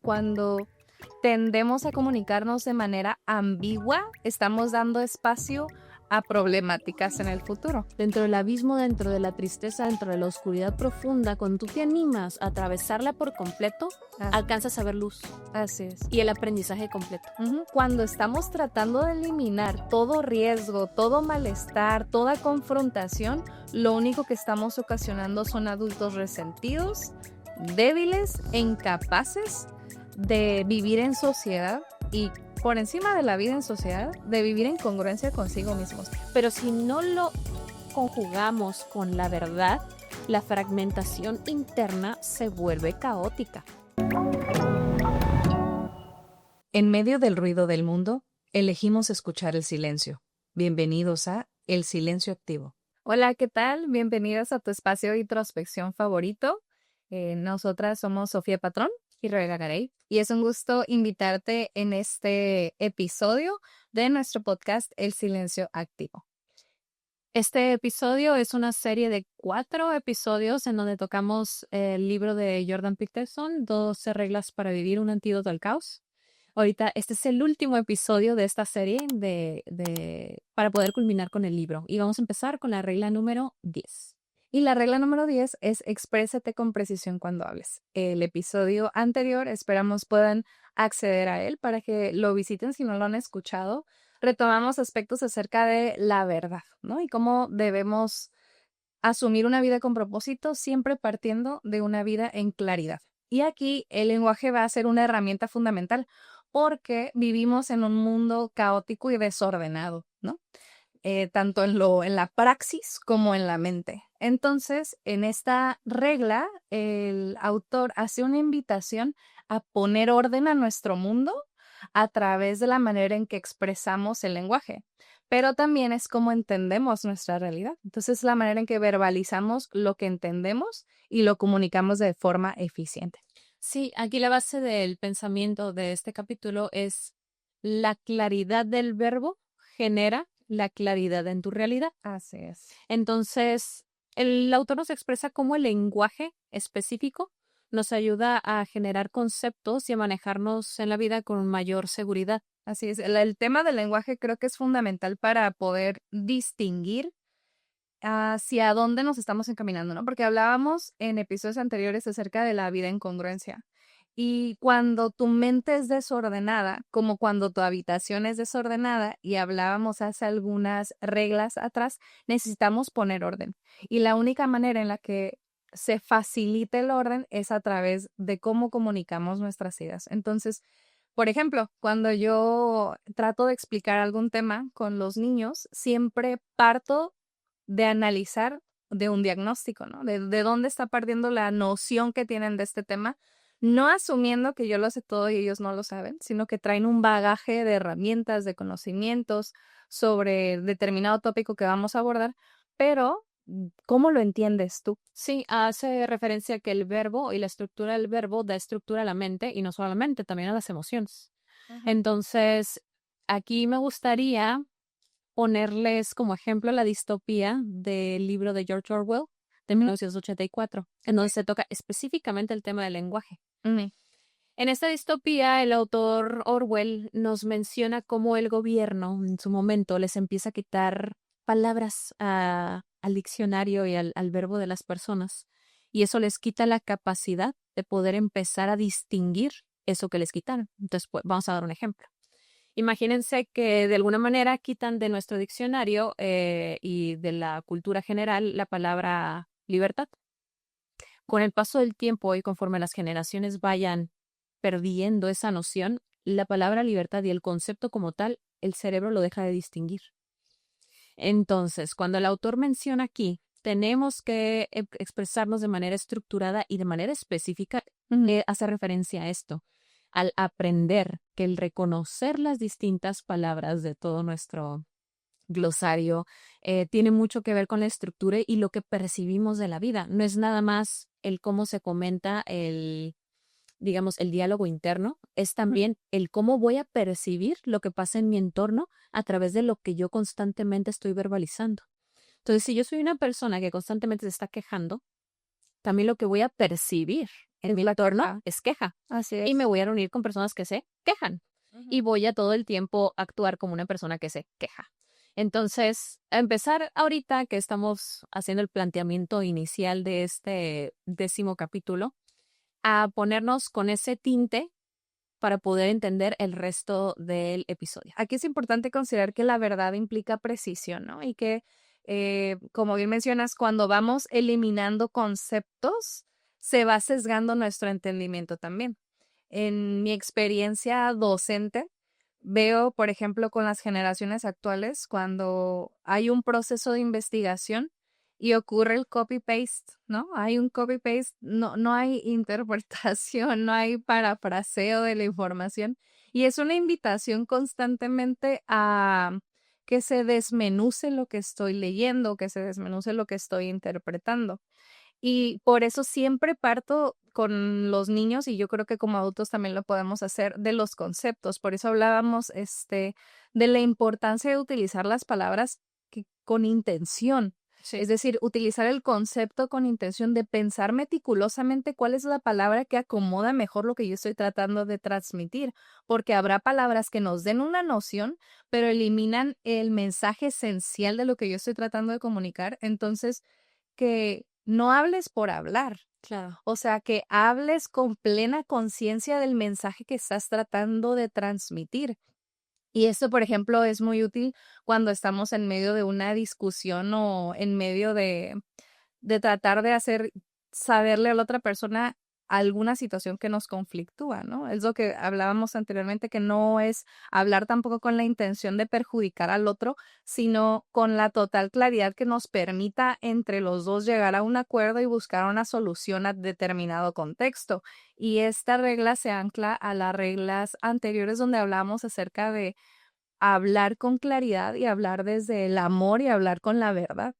Cuando tendemos a comunicarnos de manera ambigua, estamos dando espacio a problemáticas en el futuro. Dentro del abismo, dentro de la tristeza, dentro de la oscuridad profunda, cuando tú te animas a atravesarla por completo, alcanzas a ver luz Así es. y el aprendizaje completo. Cuando estamos tratando de eliminar todo riesgo, todo malestar, toda confrontación, lo único que estamos ocasionando son adultos resentidos, débiles e incapaces de vivir en sociedad y, por encima de la vida en sociedad, de vivir en congruencia consigo mismos. Pero si no lo conjugamos con la verdad, la fragmentación interna se vuelve caótica. En medio del ruido del mundo, elegimos escuchar el silencio. Bienvenidos a El Silencio Activo. Hola, ¿qué tal? Bienvenidos a tu espacio de introspección favorito. Nosotras somos Sofía Patrón y Rebeca Garay, y es un gusto invitarte en este episodio de nuestro podcast El Silencio Activo. Este episodio es una serie de 4 episodios en donde tocamos el libro de Jordan Peterson, 12 reglas para vivir un antídoto al caos. Ahorita este es el último episodio de esta serie para poder culminar con el libro. Y vamos a empezar con la regla número 10. Y la regla número 10 es exprésate con precisión cuando hables. El episodio anterior esperamos puedan acceder a él para que lo visiten si no lo han escuchado. Retomamos aspectos acerca de la verdad, ¿no? Y cómo debemos asumir una vida con propósito, siempre partiendo de una vida en claridad. Y aquí el lenguaje va a ser una herramienta fundamental porque vivimos en un mundo caótico y desordenado, ¿no? Tanto en la praxis como en la mente. Entonces, en esta regla, el autor hace una invitación a poner orden a nuestro mundo a través de la manera en que expresamos el lenguaje, pero también es como entendemos nuestra realidad. Entonces, la manera en que verbalizamos lo que entendemos y lo comunicamos de forma eficiente. Sí, aquí la base del pensamiento de este capítulo es la claridad del verbo genera la claridad en tu realidad. Así es. Entonces, el autor nos expresa cómo el lenguaje específico nos ayuda a generar conceptos y a manejarnos en la vida con mayor seguridad. Así es. El tema del lenguaje creo que es fundamental para poder distinguir hacia dónde nos estamos encaminando, ¿no? Porque hablábamos en episodios anteriores acerca de la vida en congruencia. Y cuando tu mente es desordenada, como cuando tu habitación es desordenada, y hablábamos hace algunas reglas atrás, necesitamos poner orden. Y la única manera en la que se facilita el orden es a través de cómo comunicamos nuestras ideas. Entonces, por ejemplo, cuando yo trato de explicar algún tema con los niños, siempre parto de analizar de un diagnóstico, ¿no? De dónde está partiendo la noción que tienen de este tema, no asumiendo que yo lo sé todo y ellos no lo saben, sino que traen un bagaje de herramientas, de conocimientos sobre determinado tópico que vamos a abordar, pero ¿cómo lo entiendes tú? Sí, hace referencia a que el verbo y la estructura del verbo da estructura a la mente y no solamente, también a las emociones. Entonces, aquí me gustaría ponerles como ejemplo la distopía del libro de George Orwell de 1984, en donde se toca específicamente el tema del lenguaje. En esta distopía, el autor Orwell nos menciona cómo el gobierno en su momento les empieza a quitar palabras al diccionario y al verbo de las personas, y eso les quita la capacidad de poder empezar a distinguir eso que les quitaron. Entonces, pues, vamos a dar un ejemplo. Imagínense que de alguna manera quitan de nuestro diccionario y de la cultura general la palabra libertad. Con el paso del tiempo y conforme las generaciones vayan perdiendo esa noción, la palabra libertad y el concepto como tal, el cerebro lo deja de distinguir. Entonces, cuando el autor menciona aquí, tenemos que expresarnos de manera estructurada y de manera específica, hace referencia a esto, al aprender que el reconocer las distintas palabras de todo nuestro glosario tiene mucho que ver con la estructura y lo que percibimos de la vida. No es nada más el cómo se comenta digamos, el diálogo interno, es también el cómo voy a percibir lo que pasa en mi entorno a través de lo que yo constantemente estoy verbalizando. Entonces, si yo soy una persona que constantemente se está quejando, también lo que voy a percibir en mi La entorno queja. es queja. Así Y es. me voy a reunir con personas que se quejan. Y voy a todo el tiempo actuar como una persona que se queja. Entonces, a empezar ahorita que estamos haciendo el planteamiento inicial de este 10º capítulo, a ponernos con ese tinte para poder entender el resto del episodio. Aquí es importante considerar que la verdad implica precisión, ¿no? Y que, como bien mencionas, cuando vamos eliminando conceptos, se va sesgando nuestro entendimiento también. En mi experiencia docente, veo, por ejemplo, con las generaciones actuales, cuando hay un proceso de investigación y ocurre el copy-paste, ¿no? Hay un copy-paste, no hay interpretación, no hay parafraseo de la información. Y es una invitación constantemente a que se desmenuce lo que estoy leyendo, que se desmenuce lo que estoy interpretando. Y por eso siempre parto con los niños, y yo creo que como adultos también lo podemos hacer, de los conceptos. Por eso hablábamos, de la importancia de utilizar las palabras con intención. Sí. Es decir, utilizar el concepto con intención de pensar meticulosamente cuál es la palabra que acomoda mejor lo que yo estoy tratando de transmitir, porque habrá palabras que nos den una noción, pero eliminan el mensaje esencial de lo que yo estoy tratando de comunicar. Entonces, que no hables por hablar, Claro. o sea, que hables con plena conciencia del mensaje que estás tratando de transmitir. Y esto, por ejemplo, es muy útil cuando estamos en medio de una discusión o en medio de tratar de hacer saberle a la otra persona alguna situación que nos conflictúa, ¿no? Es lo que hablábamos anteriormente, que no es hablar tampoco con la intención de perjudicar al otro, sino con la total claridad que nos permita entre los dos llegar a un acuerdo y buscar una solución a determinado contexto. Y esta regla se ancla a las reglas anteriores donde hablábamos acerca de hablar con claridad y hablar desde el amor y hablar con la verdad.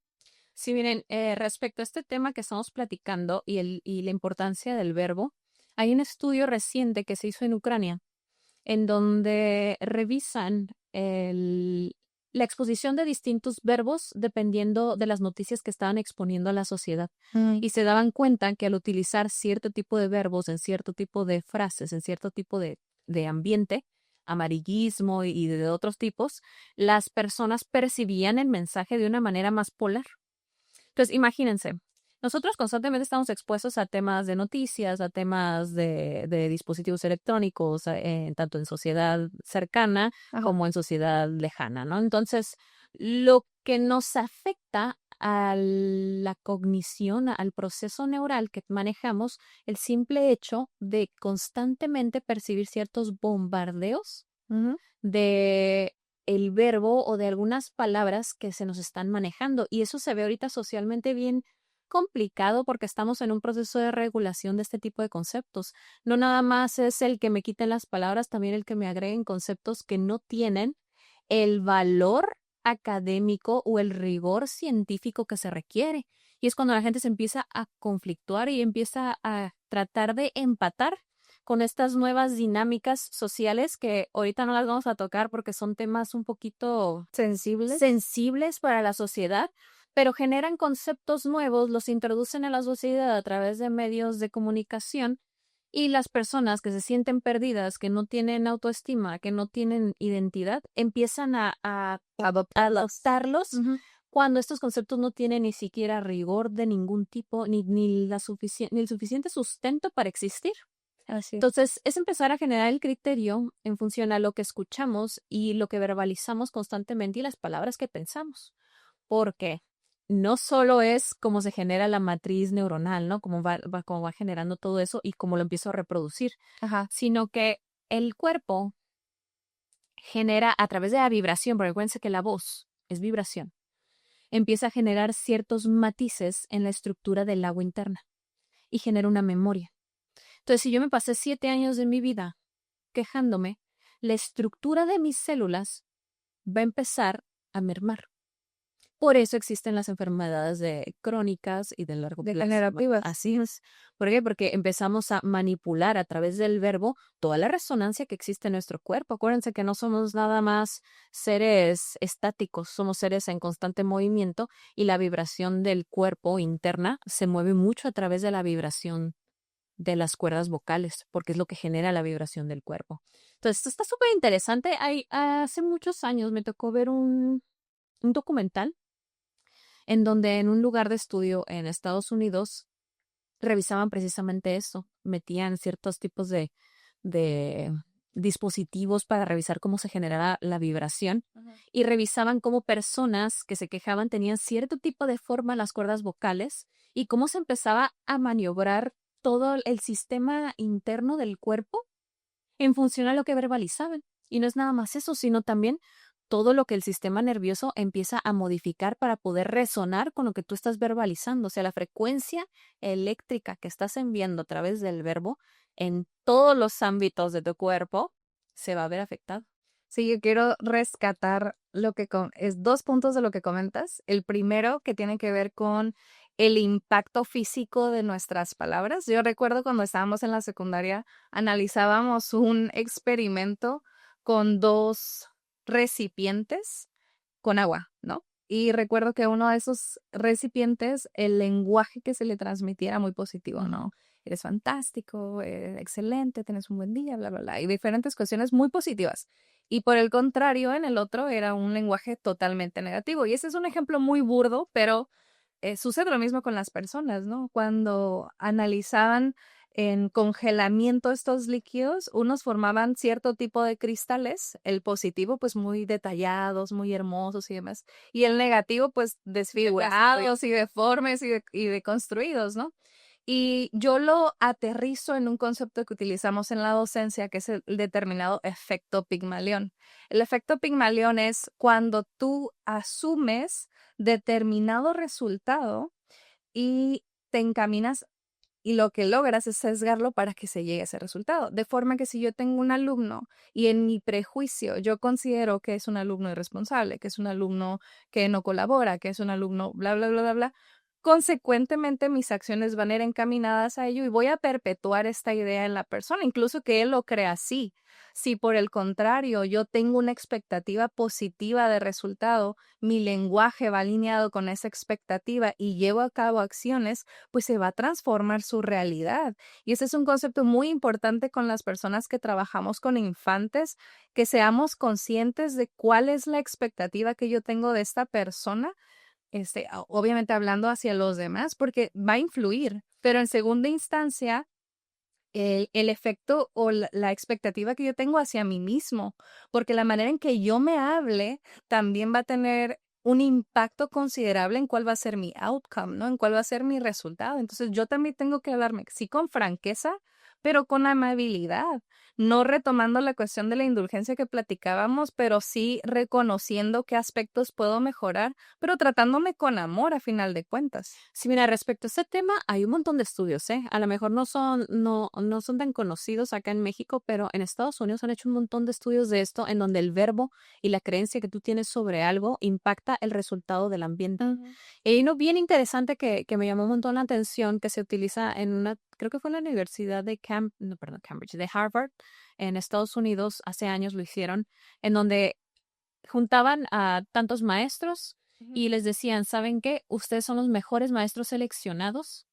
Sí, miren, respecto a este tema que estamos platicando y la importancia del verbo, hay un estudio reciente que se hizo en Ucrania, en donde revisan la exposición de distintos verbos dependiendo de las noticias que estaban exponiendo a la sociedad. Y se daban cuenta que al utilizar cierto tipo de verbos en cierto tipo de frases, en cierto tipo de ambiente, amarillismo y de otros tipos, las personas percibían el mensaje de una manera más polar. Entonces, imagínense, nosotros constantemente estamos expuestos a temas de noticias, a temas de dispositivos electrónicos, tanto en sociedad cercana Ajá. como en sociedad lejana, ¿no? Entonces, lo que nos afecta a la cognición, al proceso neural que manejamos, el simple hecho de constantemente percibir ciertos bombardeos Ujú. de el verbo o de algunas palabras que se nos están manejando. Y eso se ve ahorita socialmente bien complicado porque estamos en un proceso de regulación de este tipo de conceptos. No nada más es el que me quiten las palabras, también el que me agreguen conceptos que no tienen el valor académico o el rigor científico que se requiere. Y es cuando la gente se empieza a conflictuar y empieza a tratar de empatar con estas nuevas dinámicas sociales que ahorita no las vamos a tocar porque son temas un poquito Sensibles. sensibles para la sociedad, pero generan conceptos nuevos, los introducen a la sociedad a través de medios de comunicación y las personas que se sienten perdidas, que no tienen autoestima, que no tienen identidad, empiezan a adoptarlos Ujú. cuando estos conceptos no tienen ni siquiera rigor de ningún tipo, ni el suficiente sustento para existir. Así es. Entonces, es empezar a generar el criterio en función a lo que escuchamos y lo que verbalizamos constantemente y las palabras que pensamos. Porque no solo es cómo se genera la matriz neuronal, ¿no? Cómo va generando todo eso y cómo lo empiezo a reproducir, Ajá. sino que el cuerpo genera a través de la vibración, porque acuérdense que la voz es vibración, empieza a generar ciertos matices en la estructura del agua interna y genera una memoria. Entonces, si yo me pasé 7 años de mi vida quejándome, la estructura de mis células va a empezar a mermar. Por eso existen las enfermedades crónicas y de largo plazo. Degenerativas. Así es. ¿Por qué? Porque empezamos a manipular a través del verbo toda la resonancia que existe en nuestro cuerpo. Acuérdense que no somos nada más seres estáticos, somos seres en constante movimiento y la vibración del cuerpo interna se mueve mucho a través de la vibración de las cuerdas vocales, porque es lo que genera la vibración del cuerpo. Entonces, esto está súper interesante. Hace muchos años me tocó ver un documental en donde en un lugar de estudio en Estados Unidos revisaban precisamente eso, metían ciertos tipos de dispositivos para revisar cómo se generaba la vibración y revisaban cómo personas que se quejaban tenían cierto tipo de forma en las cuerdas vocales y cómo se empezaba a maniobrar todo el sistema interno del cuerpo en función a lo que verbalizaban. Y no es nada más eso, sino también todo lo que el sistema nervioso empieza a modificar para poder resonar con lo que tú estás verbalizando. O sea, la frecuencia eléctrica que estás enviando a través del verbo en todos los ámbitos de tu cuerpo se va a ver afectado. Sí, yo quiero rescatar es 2 puntos de lo que comentas. El primero, que tiene que ver con el impacto físico de nuestras palabras. Yo recuerdo cuando estábamos en la secundaria, analizábamos un experimento con 2 recipientes con agua, ¿no? Y recuerdo que uno de esos recipientes, el lenguaje que se le transmitía era muy positivo, ¿no? Eres fantástico, excelente, tienes un buen día, bla, bla, bla, y diferentes cuestiones muy positivas. Y por el contrario, en el otro era un lenguaje totalmente negativo. Y ese es un ejemplo muy burdo, pero sucede lo mismo con las personas, ¿no? Cuando analizaban en congelamiento estos líquidos, unos formaban cierto tipo de cristales, el positivo pues muy detallados, muy hermosos y demás, y el negativo pues desfigurados y deformes y deconstruidos, ¿no? Y yo lo aterrizo en un concepto que utilizamos en la docencia, que es el determinado efecto Pigmalión. El efecto Pigmalión es cuando tú asumes determinado resultado y te encaminas y lo que logras es sesgarlo para que se llegue a ese resultado. De forma que si yo tengo un alumno y en mi prejuicio yo considero que es un alumno irresponsable, que es un alumno que no colabora, que es un alumno bla, bla, bla, bla, bla, consecuentemente mis acciones van a ir encaminadas a ello y voy a perpetuar esta idea en la persona, incluso que él lo crea así. Si por el contrario yo tengo una expectativa positiva de resultado, mi lenguaje va alineado con esa expectativa y llevo a cabo acciones, pues se va a transformar su realidad. Y ese es un concepto muy importante con las personas que trabajamos con infantes, que seamos conscientes de cuál es la expectativa que yo tengo de esta persona, obviamente hablando hacia los demás, porque va a influir, pero en segunda instancia, el efecto o la expectativa que yo tengo hacia mí mismo, porque la manera en que yo me hable también va a tener un impacto considerable en cuál va a ser mi outcome, ¿no? En cuál va a ser mi resultado. Entonces yo también tengo que hablarme, sí, con franqueza, pero con amabilidad, no retomando la cuestión de la indulgencia que platicábamos, pero sí reconociendo qué aspectos puedo mejorar, pero tratándome con amor a final de cuentas. Sí, mira, respecto a este tema, hay un montón de estudios, ¿eh? A lo mejor no son tan conocidos acá en México, pero en Estados Unidos han hecho un montón de estudios de esto, en donde el verbo y la creencia que tú tienes sobre algo impacta el resultado del ambiente. Y hay uno bien interesante que me llamó un montón la atención, que se utiliza en creo que fue en la Universidad de Cambridge, de Harvard, en Estados Unidos, hace años lo hicieron, en donde juntaban a tantos maestros y les decían, ¿saben qué? Ustedes son los mejores maestros seleccionados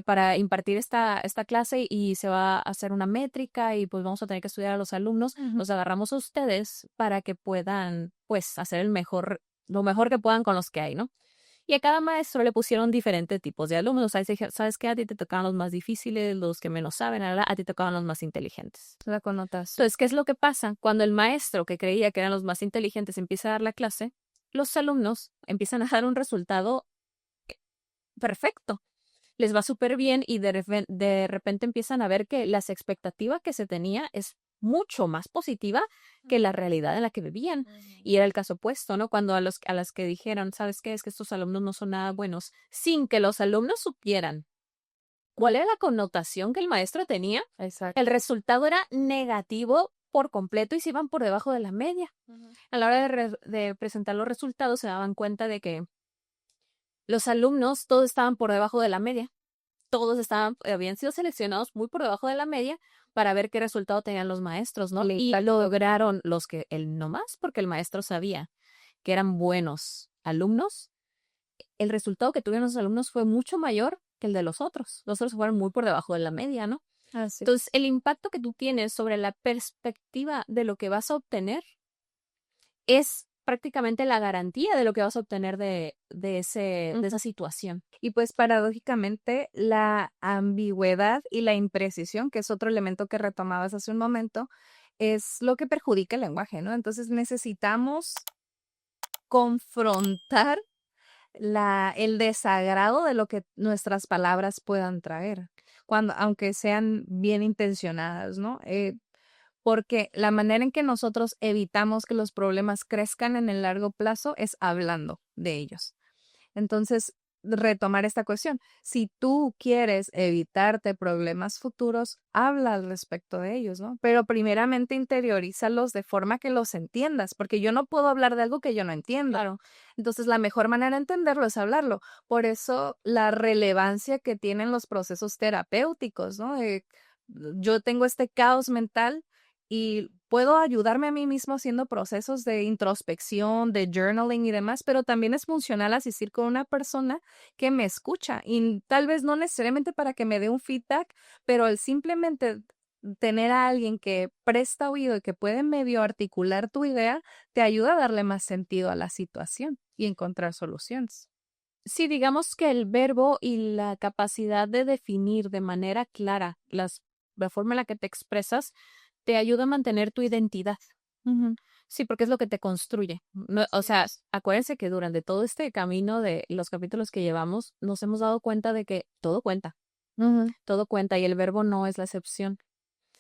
para impartir esta clase y se va a hacer una métrica y pues vamos a tener que estudiar a los alumnos. Los agarramos a ustedes para que puedan pues hacer lo mejor que puedan con los que hay, ¿no? Y a cada maestro le pusieron diferentes tipos de alumnos. O sea, ¿sabes qué? A ti te tocaban los más difíciles, los que menos saben, a ti te tocaban los más inteligentes. La connotas. Entonces, ¿qué es lo que pasa? Cuando el maestro que creía que eran los más inteligentes empieza a dar la clase, los alumnos empiezan a dar un resultado perfecto. Les va súper bien y de repente empiezan a ver que las expectativas que se tenía es mucho más positiva que la realidad en la que vivían. Y era el caso opuesto, ¿no? Cuando a las que dijeron, ¿sabes qué? Es que estos alumnos no son nada buenos, sin que los alumnos supieran cuál era la connotación que el maestro tenía, Exacto. el resultado era negativo por completo y se iban por debajo de la media. A la hora de presentar los resultados se daban cuenta de que los alumnos todos estaban por debajo de la media. Todos habían sido seleccionados muy por debajo de la media para ver qué resultado tenían los maestros, ¿no? Y lograron él no más, porque el maestro sabía que eran buenos alumnos. El resultado que tuvieron los alumnos fue mucho mayor que el de los otros. Los otros fueron muy por debajo de la media, ¿no? Así. Entonces, el impacto que tú tienes sobre la perspectiva de lo que vas a obtener es prácticamente la garantía de lo que vas a obtener de esa situación. Y pues paradójicamente la ambigüedad y la imprecisión, que es otro elemento que retomabas hace un momento, es lo que perjudica el lenguaje, ¿no? Entonces necesitamos confrontar el desagrado de lo que nuestras palabras puedan traer, aunque sean bien intencionadas, ¿no? Porque la manera en que nosotros evitamos que los problemas crezcan en el largo plazo es hablando de ellos. Entonces, retomar esta cuestión. Si tú quieres evitarte problemas futuros, habla al respecto de ellos, ¿no? Pero primeramente interiorízalos de forma que los entiendas, porque yo no puedo hablar de algo que yo no entiendo. Claro. Entonces, la mejor manera de entenderlo es hablarlo. Por eso, la relevancia que tienen los procesos terapéuticos, ¿no? Yo tengo este caos mental y puedo ayudarme a mí mismo haciendo procesos de introspección, de journaling y demás, pero también es funcional asistir con una persona que me escucha y tal vez no necesariamente para que me dé un feedback, pero el simplemente tener a alguien que presta oído y que puede medio articular tu idea, te ayuda a darle más sentido a la situación y encontrar soluciones. Sí, digamos que el verbo y la capacidad de definir de manera clara la forma en la que te expresas te ayuda a mantener tu identidad. Ujú, Sí, porque es lo que te construye. No, o así sea, es. acuérdense que durante todo este camino de los capítulos que llevamos, nos hemos dado cuenta de que Ujú. todo cuenta y el verbo no es la excepción.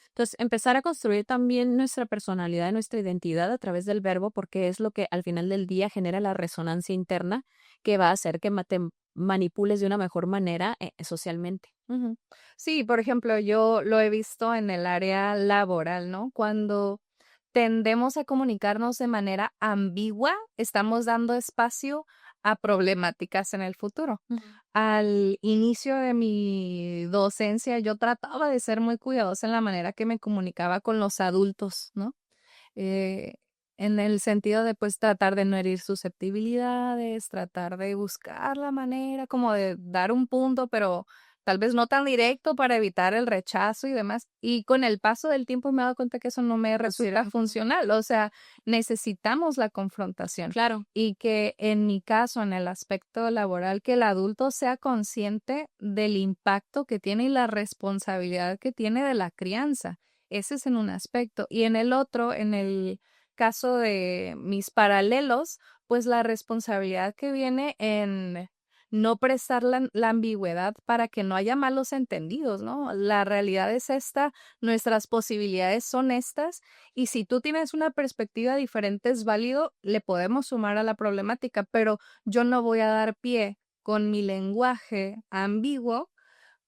Entonces, empezar a construir también nuestra personalidad, nuestra identidad a través del verbo, porque es lo que al final del día genera la resonancia interna que va a hacer que te manipules de una mejor manera socialmente. Ujú. Sí, por ejemplo, yo lo he visto en el área laboral, ¿no? Cuando tendemos a comunicarnos de manera ambigua, estamos dando espacio a problemáticas en el futuro. Ujú. Al inicio de mi docencia, yo trataba de ser muy cuidadosa en la manera que me comunicaba con los adultos, ¿no? Eh, en el sentido de, pues, tratar de no herir susceptibilidades, tratar de buscar la manera como de dar un punto, pero tal vez no tan directo para evitar el rechazo y demás. Y con el paso del tiempo me he dado cuenta que eso no me resulta funcional. O sea, necesitamos la confrontación. Claro, Y que en mi caso, en el aspecto laboral, que el adulto sea consciente del impacto que tiene y la responsabilidad que tiene de la crianza. Ese es en un aspecto. Y en el otro, en el caso de mis paralelos, pues la responsabilidad que viene en no prestar la ambigüedad para que no haya malos entendidos, ¿no? La realidad es esta, nuestras posibilidades son estas, y si tú tienes una perspectiva diferente es válido, le podemos sumar a la problemática, pero yo no voy a dar pie con mi lenguaje ambiguo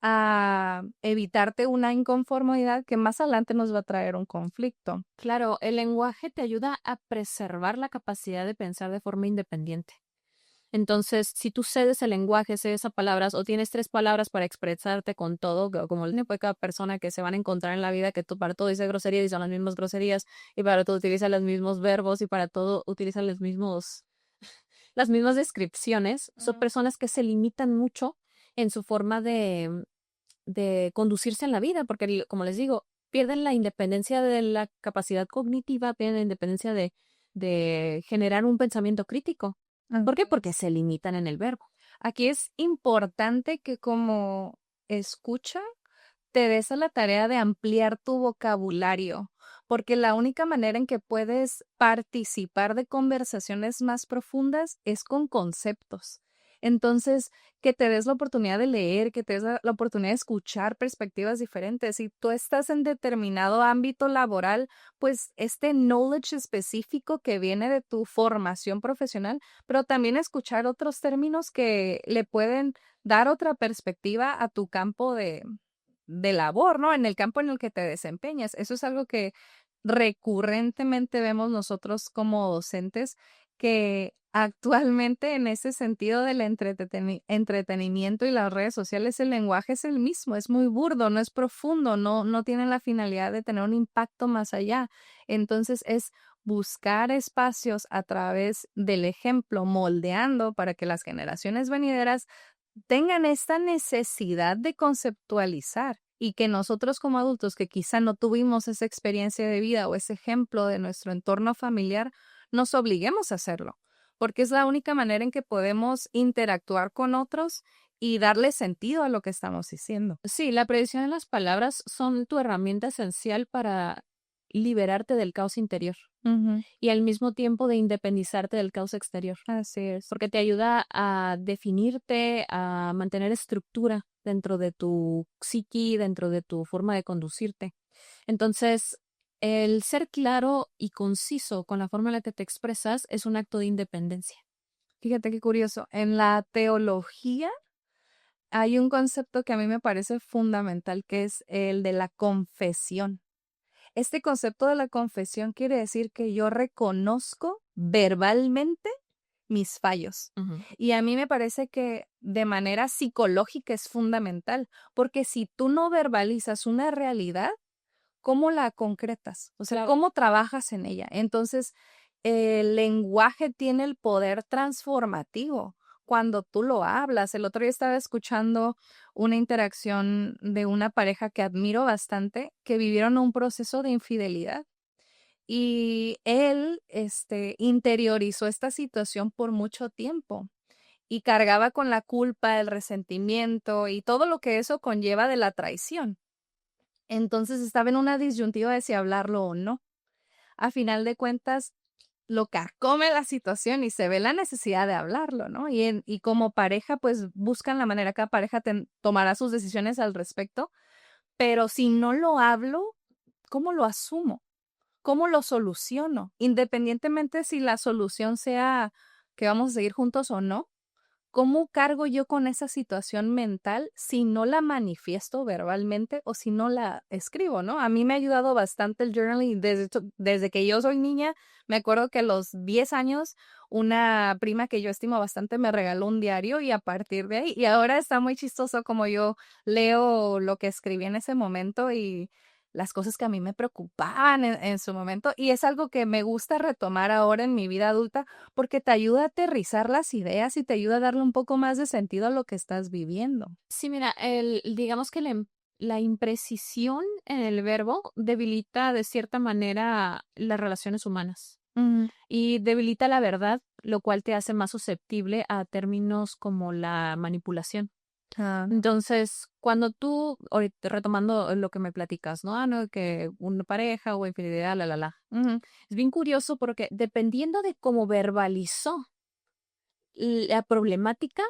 a evitarte una inconformidad que más adelante nos va a traer un conflicto. claro, el lenguaje te ayuda a preservar la capacidad de pensar de forma independiente. Entonces, si tú cedes el lenguaje, cedes a palabras o tienes 3 palabras para expresarte con todo, como el tipo de cada persona que se van a encontrar en la vida, que tú para todo dice grosería y son las mismas groserías, y para todo utiliza los mismos verbos y para todo utiliza las mismas descripciones, son Ujú. personas que se limitan mucho en su forma de conducirse en la vida, porque como les digo, pierden la independencia de la capacidad cognitiva, pierden la independencia de generar un pensamiento crítico. ¿Por Así qué? Porque es. se limitan en el verbo. Aquí es importante que como escucha te des a la tarea de ampliar tu vocabulario, porque la única manera en que puedes participar de conversaciones más profundas es con conceptos. Entonces, que te des la oportunidad de leer, que te des la oportunidad de escuchar perspectivas diferentes. Si tú estás en determinado ámbito laboral, pues este knowledge específico que viene de tu formación profesional, pero también escuchar otros términos que le pueden dar otra perspectiva a tu campo de labor, ¿no? En el campo en el que te desempeñas. Eso es algo que recurrentemente vemos nosotros como docentes, que actualmente en ese sentido del entretenimiento y las redes sociales, el lenguaje es el mismo, es muy burdo, no es profundo, no tiene la finalidad de tener un impacto más allá. Entonces es buscar espacios a través del ejemplo, moldeando para que las generaciones venideras tengan esta necesidad de conceptualizar y que nosotros como adultos que quizá no tuvimos esa experiencia de vida o ese ejemplo de nuestro entorno familiar, nos obliguemos a hacerlo, porque es la única manera en que podemos interactuar con otros y darle sentido a lo que estamos diciendo. Sí, la predicción de las palabras son tu herramienta esencial para liberarte del caos interior Ujú, y al mismo tiempo de independizarte del caos exterior, así es. porque te ayuda a definirte, a mantener estructura dentro de tu psiqui, dentro de tu forma de conducirte. Entonces, el ser claro y conciso con la forma en la que te expresas es un acto de independencia. Fíjate qué curioso. En la teología hay un concepto que a mí me parece fundamental, que es el de la confesión. Este concepto de la confesión quiere decir que yo reconozco verbalmente mis fallos. Ujú. Y a mí me parece que de manera psicológica es fundamental, porque si tú no verbalizas una realidad, ¿cómo la concretas? O sea, Claro. ¿cómo trabajas en ella? Entonces, el lenguaje tiene el poder transformativo cuando tú lo hablas. El otro día estaba escuchando una interacción de una pareja que admiro bastante, que vivieron un proceso de infidelidad. Y él, interiorizó esta situación por mucho tiempo y cargaba con la culpa, el resentimiento y todo lo que eso conlleva de la traición. Entonces estaba en una disyuntiva de si hablarlo o no. A final de cuentas, lo carcome la situación y se ve la necesidad de hablarlo, ¿no? Y como pareja, pues buscan la manera, cada pareja tomará sus decisiones al respecto, pero si no lo hablo, ¿cómo lo asumo? ¿Cómo lo soluciono? Independientemente si la solución sea que vamos a seguir juntos o no, ¿cómo cargo yo con esa situación mental si no la manifiesto verbalmente o si no la escribo, ¿no? A mí me ha ayudado bastante el journaling desde que yo soy niña. Me acuerdo que a los 10 años una prima que yo estimo bastante me regaló un diario y a partir de ahí, y ahora está muy chistoso como yo leo lo que escribí en ese momento y las cosas que a mí me preocupaban en su momento y es algo que me gusta retomar ahora en mi vida adulta porque te ayuda a aterrizar las ideas y te ayuda a darle un poco más de sentido a lo que estás viviendo. Sí, mira, digamos que la imprecisión en el verbo debilita de cierta manera las relaciones humanas Ujú. y debilita la verdad, lo cual te hace más susceptible a términos como la manipulación. Ah, Entonces, cuando tú, ahorita retomando lo que me platicas, ¿no? No, que una pareja o infidelidad, la. ujú. Es bien curioso porque dependiendo de cómo verbalizó la problemática,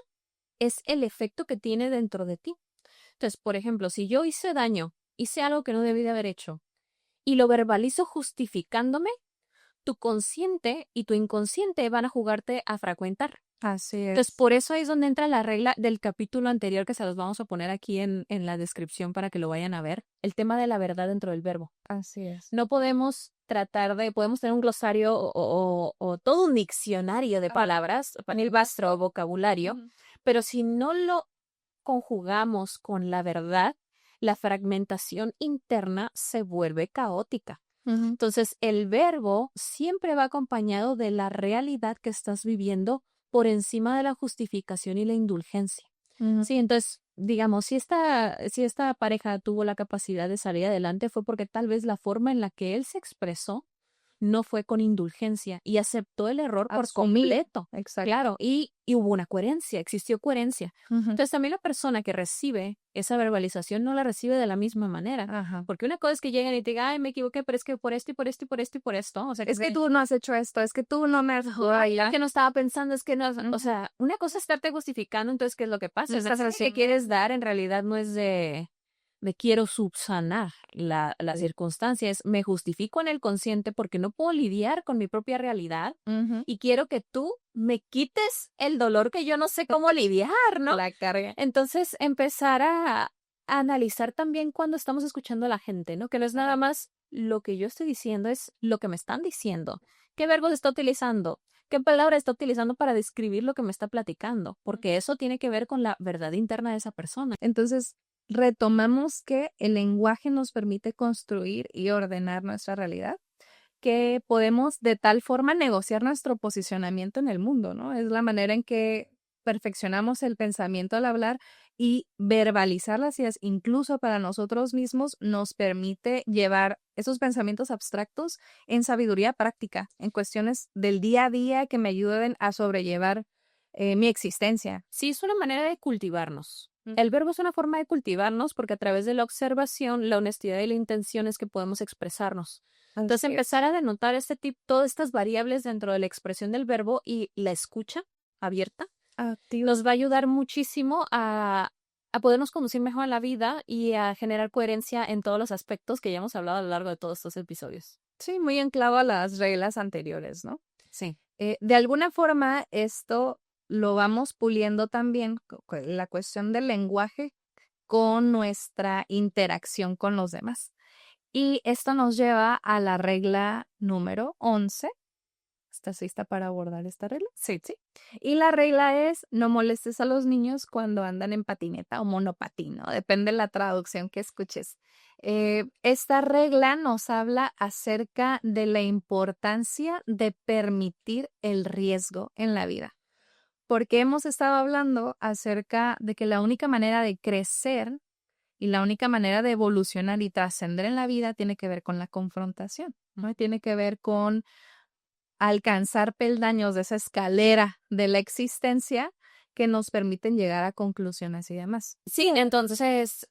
es el efecto que tiene dentro de ti. Entonces, por ejemplo, si yo hice daño, hice algo que no debí de haber hecho y lo verbalizo justificándome, tu consciente y tu inconsciente van a jugarte a frecuentar. Así Entonces, es, por eso ahí es donde entra la regla del capítulo anterior que se los vamos a poner aquí en la descripción para que lo vayan a ver, el tema de la verdad dentro del verbo. así es. No podemos podemos tener un glosario o todo un diccionario de palabras, panilbastro o vocabulario, Ujú. pero si no lo conjugamos con la verdad, la fragmentación interna se vuelve caótica. Ujú, Entonces, el verbo siempre va acompañado de la realidad que estás viviendo por encima de la justificación y la indulgencia. ujú. Sí, entonces, digamos, si esta pareja tuvo la capacidad de salir adelante fue porque tal vez la forma en la que él se expresó no fue con indulgencia y aceptó el error por Asumir, completo. exacto. Claro, y hubo una coherencia, existió coherencia. Ujú. Entonces, también la persona que recibe esa verbalización no la recibe de la misma manera. Ajá. Porque una cosa es que lleguen y te digan, ay, me equivoqué, pero es que por esto y por esto y por esto y por esto. O sea, Es que tú no has hecho esto, es que tú no me has ay, es ya. que no estaba pensando, es que no, o Ujú. sea, una cosa es estarte justificando, entonces, ¿qué es lo que pasa? Lo El estás mensaje que haciendo. quieres dar en realidad no es de quiero subsanar la circunstancia, es me justifico en el consciente porque no puedo lidiar con mi propia realidad Ujú. y quiero que tú me quites el dolor que yo no sé cómo lidiar, ¿no? La carga. Entonces, empezar a analizar también cuando estamos escuchando a la gente, ¿no? Que no es nada más lo que yo estoy diciendo, es lo que me están diciendo. ¿Qué verbos está utilizando? ¿Qué palabra está utilizando para describir lo que me está platicando? Porque eso tiene que ver con la verdad interna de esa persona. Entonces, retomamos que el lenguaje nos permite construir y ordenar nuestra realidad, que podemos de tal forma negociar nuestro posicionamiento en el mundo, ¿no? Es la manera en que perfeccionamos el pensamiento al hablar y verbalizar las ideas, incluso para nosotros mismos, nos permite llevar esos pensamientos abstractos en sabiduría práctica, en cuestiones del día a día que me ayuden a sobrellevar mi existencia. Sí, es una manera de cultivarnos. El verbo es una forma de cultivarnos porque a través de la observación, la honestidad y la intención es que podemos expresarnos. Entonces, Así es. empezar a denotar todas estas variables dentro de la expresión del verbo y la escucha abierta Activo. nos va a ayudar muchísimo a podernos conducir mejor en la vida y a generar coherencia en todos los aspectos que ya hemos hablado a lo largo de todos estos episodios. Sí, muy anclado a las reglas anteriores, ¿no? Sí. De alguna forma, esto lo vamos puliendo también, la cuestión del lenguaje con nuestra interacción con los demás. Y esto nos lleva a la regla número 11. ¿Estás lista para abordar esta regla? Sí. Y la regla es: no molestes a los niños cuando andan en patineta o monopatín, ¿no? Depende de la traducción que escuches. Esta regla nos habla acerca de la importancia de permitir el riesgo en la vida, porque hemos estado hablando acerca de que la única manera de crecer y la única manera de evolucionar y trascender en la vida tiene que ver con la confrontación, ¿no? Y tiene que ver con alcanzar peldaños de esa escalera de la existencia que nos permiten llegar a conclusiones y demás. Sí, entonces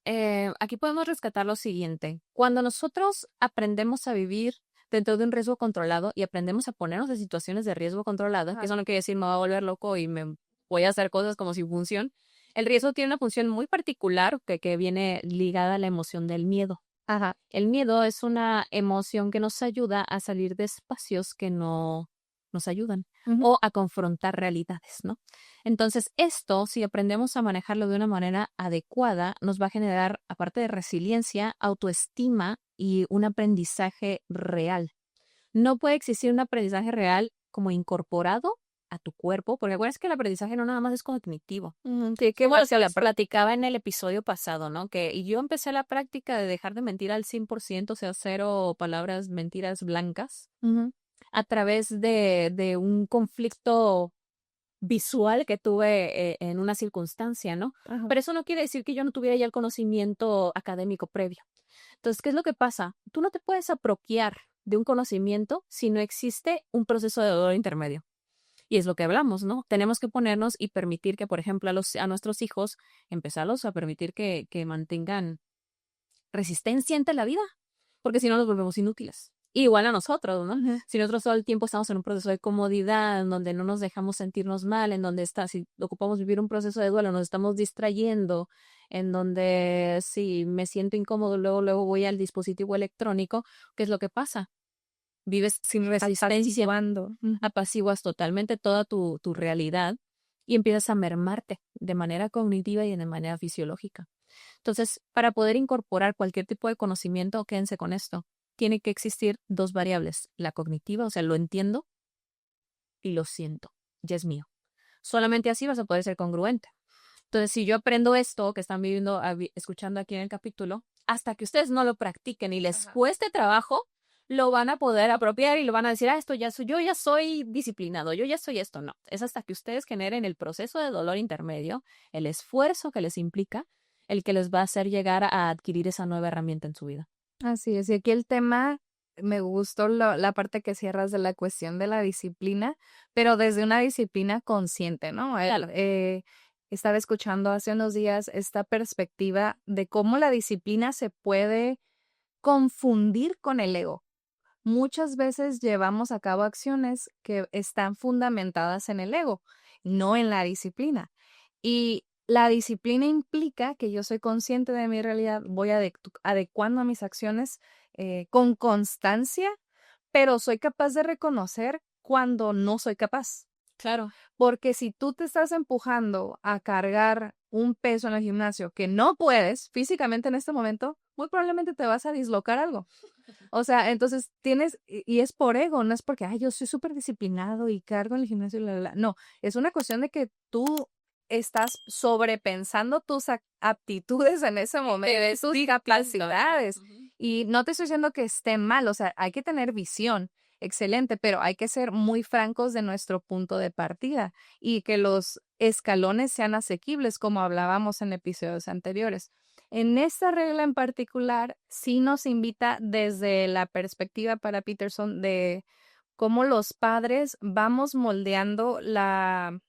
aquí podemos rescatar lo siguiente. Cuando nosotros aprendemos a vivir dentro de un riesgo controlado y aprendemos a ponernos en situaciones de riesgo controlado, que eso no quiere decir me voy a volver loco y me voy a hacer cosas como sin función. El riesgo tiene una función muy particular que viene ligada a la emoción del miedo. Ajá. El miedo es una emoción que nos ayuda a salir de espacios que no nos ayudan o a confrontar realidades, ¿no? Entonces, esto, si aprendemos a manejarlo de una manera adecuada, nos va a generar, aparte de resiliencia, autoestima y un aprendizaje real. No puede existir un aprendizaje real como incorporado a tu cuerpo, porque acuerdas que el aprendizaje no nada más es cognitivo. Sí, qué Bueno, bueno. se la platicaba en el episodio pasado, ¿no? Y yo empecé la práctica de dejar de mentir al 100%, o sea, cero palabras, mentiras blancas, a través de un conflicto visual que tuve en una circunstancia, ¿no? Ajá. Pero eso no quiere decir que yo no tuviera ya el conocimiento académico previo. Entonces, ¿qué es lo que pasa? Tú no te puedes apropiar de un conocimiento si no existe un proceso de dolor intermedio. Y es lo que hablamos, ¿no? Tenemos que ponernos y permitir que, por ejemplo, a nuestros hijos, empezarlos a permitir que mantengan resistencia ante la vida, porque si no nos volvemos inútiles. Igual a nosotros, ¿no? Si nosotros todo el tiempo estamos en un proceso de comodidad, en donde no nos dejamos sentirnos mal, en donde si ocupamos vivir un proceso de duelo, nos estamos distrayendo, en donde si me siento incómodo, luego voy al dispositivo electrónico, ¿qué es lo que pasa? Vives sin resistencia, apaciguas totalmente toda tu realidad y empiezas a mermarte de manera cognitiva y de manera fisiológica. Entonces, para poder incorporar cualquier tipo de conocimiento, quédense con esto, tiene que existir dos variables, la cognitiva, o sea, lo entiendo y lo siento, ya es mío. Solamente así vas a poder ser congruente. Entonces, si yo aprendo esto que están escuchando aquí en el capítulo, hasta que ustedes no lo practiquen y les cueste trabajo, lo van a poder apropiar y lo van a decir, esto ya soy, yo ya soy disciplinado, yo ya soy esto. No, es hasta que ustedes generen el proceso de dolor intermedio, el esfuerzo que les implica, el que les va a hacer llegar a adquirir esa nueva herramienta en su vida. Así es. Y aquí el tema, me gustó la parte que cierras de la cuestión de la disciplina, pero desde una disciplina consciente, ¿no? Claro. Estaba escuchando hace unos días esta perspectiva de cómo la disciplina se puede confundir con el ego. Muchas veces llevamos a cabo acciones que están fundamentadas en el ego, no en la disciplina. Y la disciplina implica que yo soy consciente de mi realidad, voy adecuando a mis acciones con constancia, pero soy capaz de reconocer cuando no soy capaz. Claro. Porque si tú te estás empujando a cargar un peso en el gimnasio que no puedes físicamente en este momento, muy probablemente te vas a dislocar algo. O sea, entonces y es por ego, no es porque, yo soy súper disciplinado y cargo en el gimnasio, No, es una cuestión de que tú estás sobrepensando tus aptitudes en ese momento, tus capacidades. Y no te estoy diciendo que esté mal, o sea, hay que tener visión. excelente, pero hay que ser muy francos de nuestro punto de partida y que los escalones sean asequibles, como hablábamos en episodios anteriores. En esta regla en particular, sí nos invita desde la perspectiva para Peterson de cómo los padres vamos moldeando la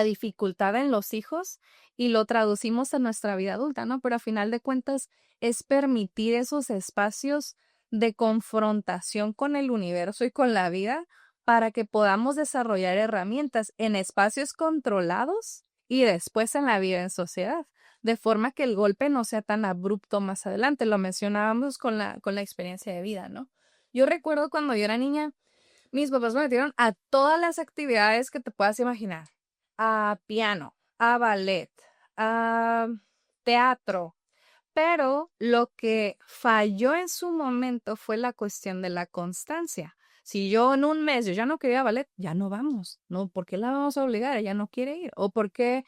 dificultad en los hijos y lo traducimos a nuestra vida adulta, ¿no? Pero a final de cuentas es permitir esos espacios de confrontación con el universo y con la vida para que podamos desarrollar herramientas en espacios controlados y después en la vida en sociedad, de forma que el golpe no sea tan abrupto más adelante. Lo mencionábamos con la experiencia de vida, ¿no? Yo recuerdo cuando yo era niña, mis papás me metieron a todas las actividades que te puedas imaginar, a piano, a ballet, a teatro, pero lo que falló en su momento fue la cuestión de la constancia. Si yo en un mes yo ya no quería ballet, ya no vamos, ¿no? ¿Por qué la vamos a obligar? Ella no quiere ir. O ¿por qué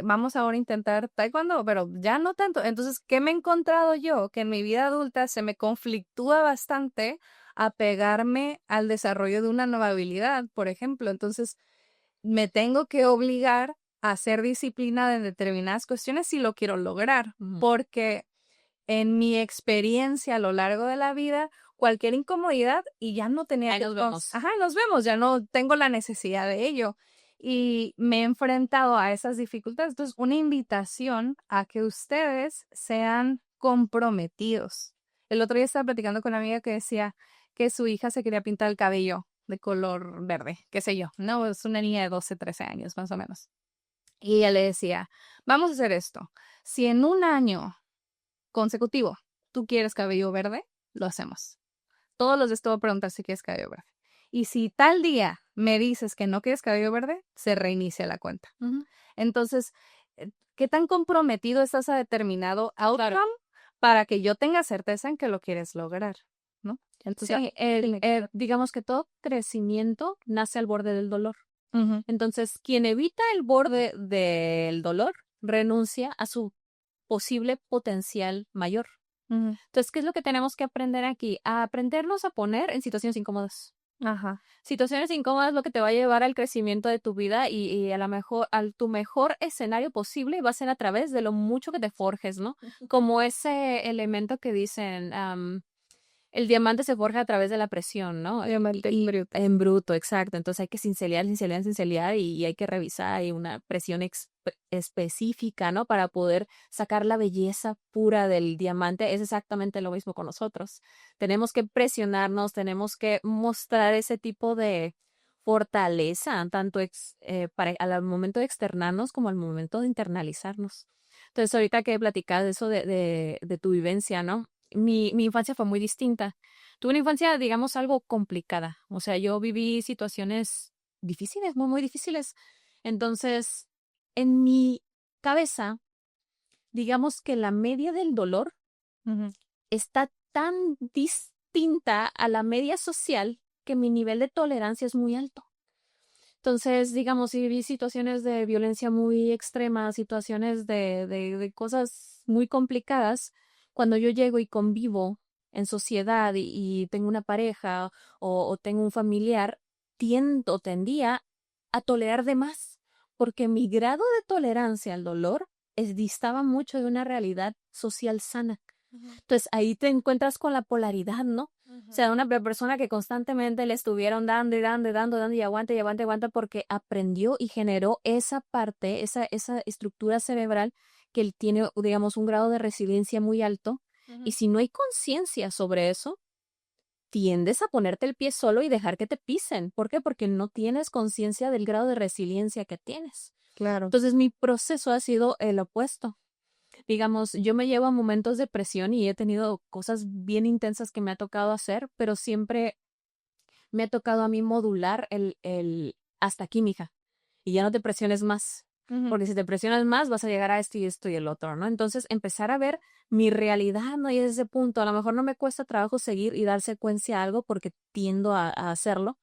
vamos ahora a intentar taekwondo? Pero ya no tanto. Entonces, ¿qué me he encontrado yo? Que en mi vida adulta se me conflictúa bastante apegarme al desarrollo de una nueva habilidad, por ejemplo. Entonces, me tengo que obligar a ser disciplinada en determinadas cuestiones si lo quiero lograr, porque en mi experiencia a lo largo de la vida, cualquier incomodidad y ya no tenía Ahí que... nos vemos. Ajá, nos vemos, ya no tengo la necesidad de ello. Y me he enfrentado a esas dificultades. Entonces, una invitación a que ustedes sean comprometidos. El otro día estaba platicando con una amiga que decía que su hija se quería pintar el cabello de color verde, qué sé yo, ¿no? Es una niña de 12, 13 años, más o menos. Y ella le decía, vamos a hacer esto. Si en un año consecutivo tú quieres cabello verde, lo hacemos. Todos los días te voy a preguntar si quieres cabello verde. Y si tal día me dices que no quieres cabello verde, se reinicia la cuenta. Entonces, ¿qué tan comprometido estás a determinado outcome para que yo tenga certeza en que lo quieres lograr? ¿No? Entonces, Sí, digamos que todo crecimiento nace al borde del dolor. ujú, Entonces, quien evita el borde del dolor renuncia a su posible potencial mayor. ujú. Entonces, ¿qué es lo que tenemos que aprender aquí? A aprendernos a poner en situaciones incómodas. Ajá. Situaciones incómodas es lo que te va a llevar al crecimiento de tu vida y a lo mejor, al tu mejor escenario posible va a ser a través de lo mucho que te forjes, ¿no? Como ese elemento que dicen, el diamante se forja a través de la presión, ¿no? Diamante en bruto. En bruto, exacto. Entonces hay que cincelear y hay que revisar. Hay una presión específica, ¿no? Para poder sacar la belleza pura del diamante. Es exactamente lo mismo con nosotros. Tenemos que presionarnos, tenemos que mostrar ese tipo de fortaleza, tanto al momento de externarnos como al momento de internalizarnos. Entonces, ahorita que platicas de eso de tu vivencia, ¿no? Mi infancia fue muy distinta. Tuve una infancia, digamos, algo complicada. O sea, yo viví situaciones difíciles, muy, muy difíciles. Entonces, en mi cabeza, digamos que la media del dolor Ujú. está tan distinta a la media social que mi nivel de tolerancia es muy alto. Entonces, digamos, si viví situaciones de violencia muy extremas, situaciones de cosas muy complicadas, cuando yo llego y convivo en sociedad y tengo una pareja o tengo un familiar, tendía a tolerar de más, porque mi grado de tolerancia al dolor distaba mucho de una realidad social sana. Entonces ahí te encuentras con la polaridad, ¿no? O sea, una persona que constantemente le estuvieron dando y dando y dando, dando y aguanta y aguanta y aguanta porque aprendió y generó esa parte, esa estructura cerebral que él tiene, digamos, un grado de resiliencia muy alto. Y si no hay conciencia sobre eso, tiendes a ponerte el pie solo y dejar que te pisen. ¿Por qué? Porque no tienes conciencia del grado de resiliencia que tienes. Claro. Entonces mi proceso ha sido el opuesto. Digamos, yo me llevo a momentos de presión y he tenido cosas bien intensas que me ha tocado hacer, pero siempre me ha tocado a mí modular el hasta aquí, mija, y ya no te presiones más, porque si te presionas más vas a llegar a esto y el otro, ¿no? Entonces, empezar a ver mi realidad, ¿no? Y desde ese punto, a lo mejor no me cuesta trabajo seguir y dar secuencia a algo porque tiendo a hacerlo,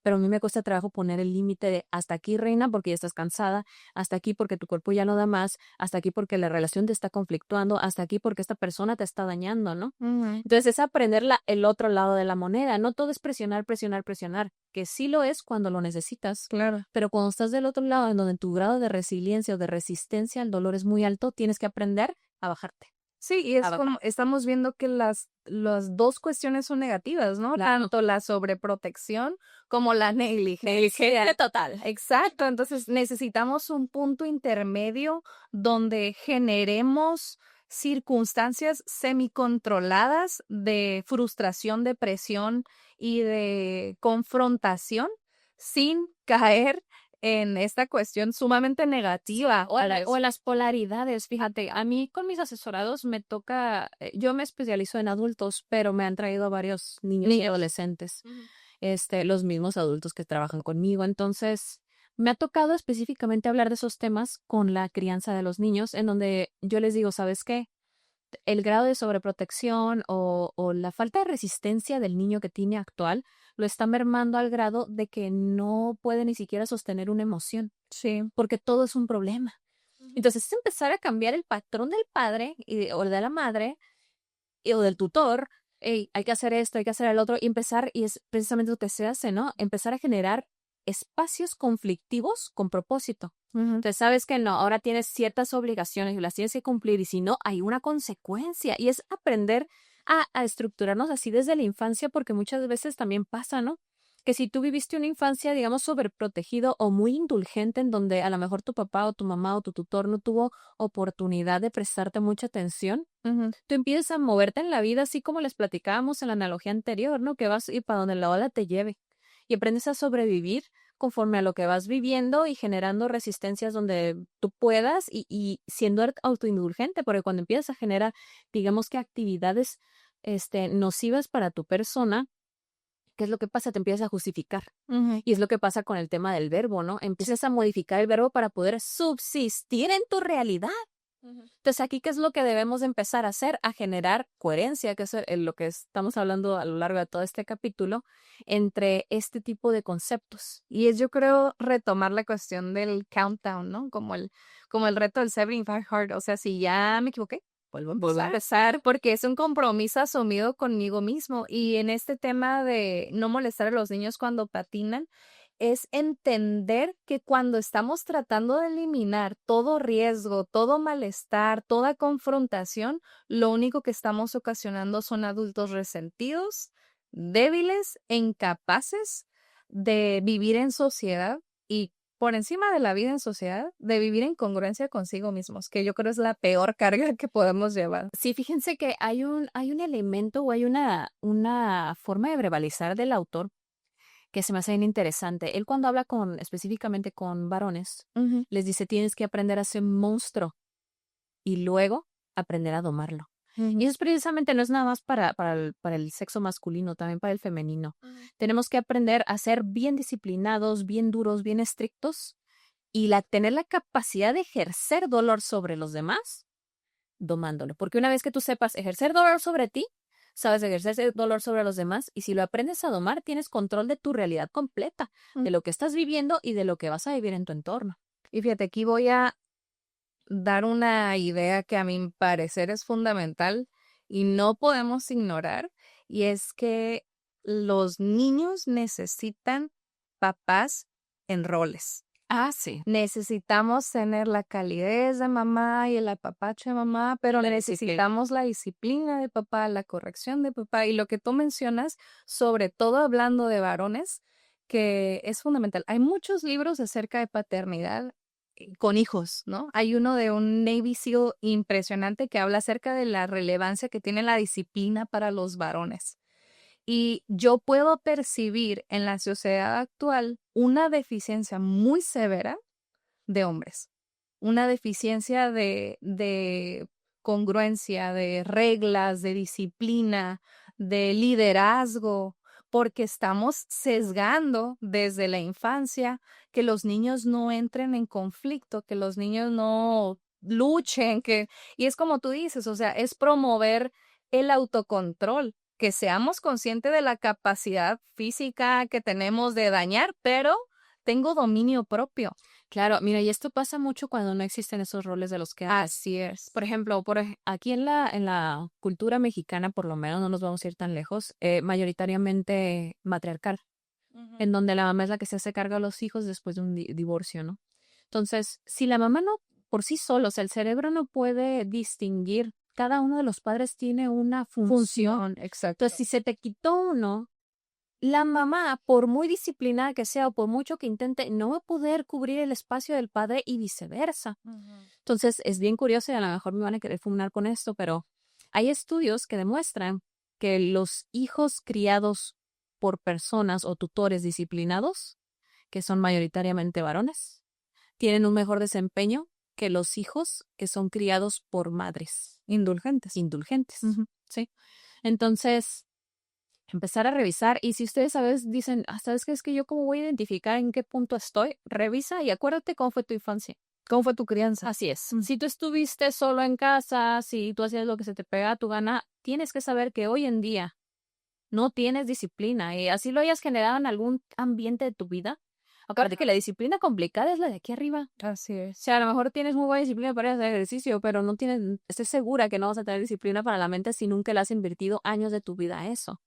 pero a mí me cuesta trabajo poner el límite de hasta aquí, reina, porque ya estás cansada, hasta aquí porque tu cuerpo ya no da más, hasta aquí porque la relación te está conflictuando, hasta aquí porque esta persona te está dañando, ¿no? Ujú. Entonces es aprender el otro lado de la moneda. No todo es presionar, presionar, presionar, que sí lo es cuando lo necesitas, Claro. pero cuando estás del otro lado, en donde tu grado de resiliencia o de resistencia al dolor es muy alto, tienes que aprender a bajarte, Sí, y a es bajar. como estamos viendo que las 2 cuestiones son negativas, ¿no? Claro. Tanto la sobreprotección como la negligencia. Negligencia total. Exacto, entonces necesitamos un punto intermedio donde generemos circunstancias semicontroladas de frustración, depresión y de confrontación sin caer en esta cuestión sumamente negativa. O en las polaridades, fíjate, a mí con mis asesorados me toca, yo me especializo en adultos, pero me han traído varios niños y adolescentes, los mismos adultos que trabajan conmigo. Entonces, me ha tocado específicamente hablar de esos temas con la crianza de los niños, en donde yo les digo, ¿sabes qué? El grado de sobreprotección o la falta de resistencia del niño que tiene actual lo está mermando al grado de que no puede ni siquiera sostener una emoción, Sí. porque todo es un problema. Entonces es empezar a cambiar el patrón del padre o de la madre o del tutor. Hey, hay que hacer esto, hay que hacer el otro, y empezar, y es precisamente lo que se hace, ¿no? Empezar a generar espacios conflictivos con propósito. Ujú. Entonces, sabes que no, ahora tienes ciertas obligaciones y las tienes que cumplir, y si no, hay una consecuencia. Y es aprender a estructurarnos así desde la infancia, porque muchas veces también pasa, ¿no? Que si tú viviste una infancia, digamos, sobreprotegido o muy indulgente, en donde a lo mejor tu papá o tu mamá o tu tutor no tuvo oportunidad de prestarte mucha atención, Ujú. tú empiezas a moverte en la vida así como les platicábamos en la analogía anterior, ¿no? Que vas y para donde la ola te lleve. Y aprendes a sobrevivir conforme a lo que vas viviendo y generando resistencias donde tú puedas y siendo autoindulgente, porque cuando empiezas a generar, digamos que actividades nocivas para tu persona, ¿qué es lo que pasa? Te empiezas a justificar. Ujú. Y es lo que pasa con el tema del verbo, ¿no? Empiezas a modificar el verbo para poder subsistir en tu realidad. Entonces, aquí, ¿qué es lo que debemos de empezar a hacer? A generar coherencia, que es lo que estamos hablando a lo largo de todo este capítulo, entre este tipo de conceptos. Y es, yo creo, retomar la cuestión del countdown, ¿no? Como el reto del 75 Hard. O sea, si ya me equivoqué, vuelvo a empezar, porque es un compromiso asumido conmigo mismo. Y en este tema de no molestar a los niños cuando patinan, es entender que cuando estamos tratando de eliminar todo riesgo, todo malestar, toda confrontación, lo único que estamos ocasionando son adultos resentidos, débiles e incapaces de vivir en sociedad y por encima de la vida en sociedad, de vivir en congruencia consigo mismos, que yo creo es la peor carga que podemos llevar. Sí, fíjense que hay un elemento o hay una forma de verbalizar del autor que se me hace bien interesante. Él cuando habla específicamente con varones, Ujú, les dice, tienes que aprender a ser monstruo y luego aprender a domarlo. Y ujú, eso es precisamente no es nada más para el sexo masculino, también para el femenino. ujú. Tenemos que aprender a ser bien disciplinados, bien duros, bien estrictos y tener la capacidad de ejercer dolor sobre los demás, domándolo. Porque una vez que tú sepas ejercer dolor sobre ti, sabes ejercer ese dolor sobre los demás, y si lo aprendes a domar, tienes control de tu realidad completa, Mm. de lo que estás viviendo y de lo que vas a vivir en tu entorno. Y fíjate, aquí voy a dar una idea que a mi parecer es fundamental y no podemos ignorar, y es que los niños necesitan papás en roles. Ah, sí. Necesitamos tener la calidez de mamá y el apapacho de mamá, pero La disciplina. necesitamos la disciplina de papá, la corrección de papá y lo que tú mencionas, sobre todo hablando de varones, que es fundamental. Hay muchos libros acerca de paternidad con hijos, ¿no? Hay uno de un Navy SEAL impresionante que habla acerca de la relevancia que tiene la disciplina para los varones. Y yo puedo percibir en la sociedad actual una deficiencia muy severa de hombres, una deficiencia de congruencia, de reglas, de disciplina, de liderazgo, porque estamos sesgando desde la infancia que los niños no entren en conflicto, que los niños no luchen, y es como tú dices, o sea, es promover el autocontrol. que seamos conscientes de la capacidad física que tenemos de dañar, pero tengo dominio propio. Claro, mira, y esto pasa mucho cuando no existen esos roles de los que hablas. Así es. Por ejemplo, aquí en la cultura mexicana, por lo menos, no nos vamos a ir tan lejos, mayoritariamente matriarcal, en donde la mamá es la que se hace cargo de los hijos después de un divorcio, ¿no? Entonces, si la mamá no, por sí sola, o sea, el cerebro no puede distinguir, cada uno de los padres tiene una función. Exacto. Entonces, si se te quitó uno, la mamá, por muy disciplinada que sea o por mucho que intente, no va a poder cubrir el espacio del padre y viceversa. Entonces, es bien curioso y a lo mejor me van a querer fumar con esto, pero hay estudios que demuestran que los hijos criados por personas o tutores disciplinados, que son mayoritariamente varones, tienen un mejor desempeño que los hijos que son criados por madres Indulgentes. ¿sí? Entonces, empezar a revisar y si ustedes dicen, ¿sabes qué? Es que yo cómo voy a identificar en qué punto estoy, revisa y acuérdate cómo fue tu infancia. ¿Cómo fue tu crianza? Así es. Si tú estuviste solo en casa, si tú hacías lo que se te pega a tu gana, tienes que saber que hoy en día no tienes disciplina y así lo hayas generado en algún ambiente de tu vida. Acuérdate que la disciplina complicada es la de aquí arriba. Así O es. sea, a lo mejor tienes muy buena disciplina para hacer ejercicio, pero no tienes, estoy segura que no vas a tener disciplina para la mente si nunca le has invertido años de tu vida a eso.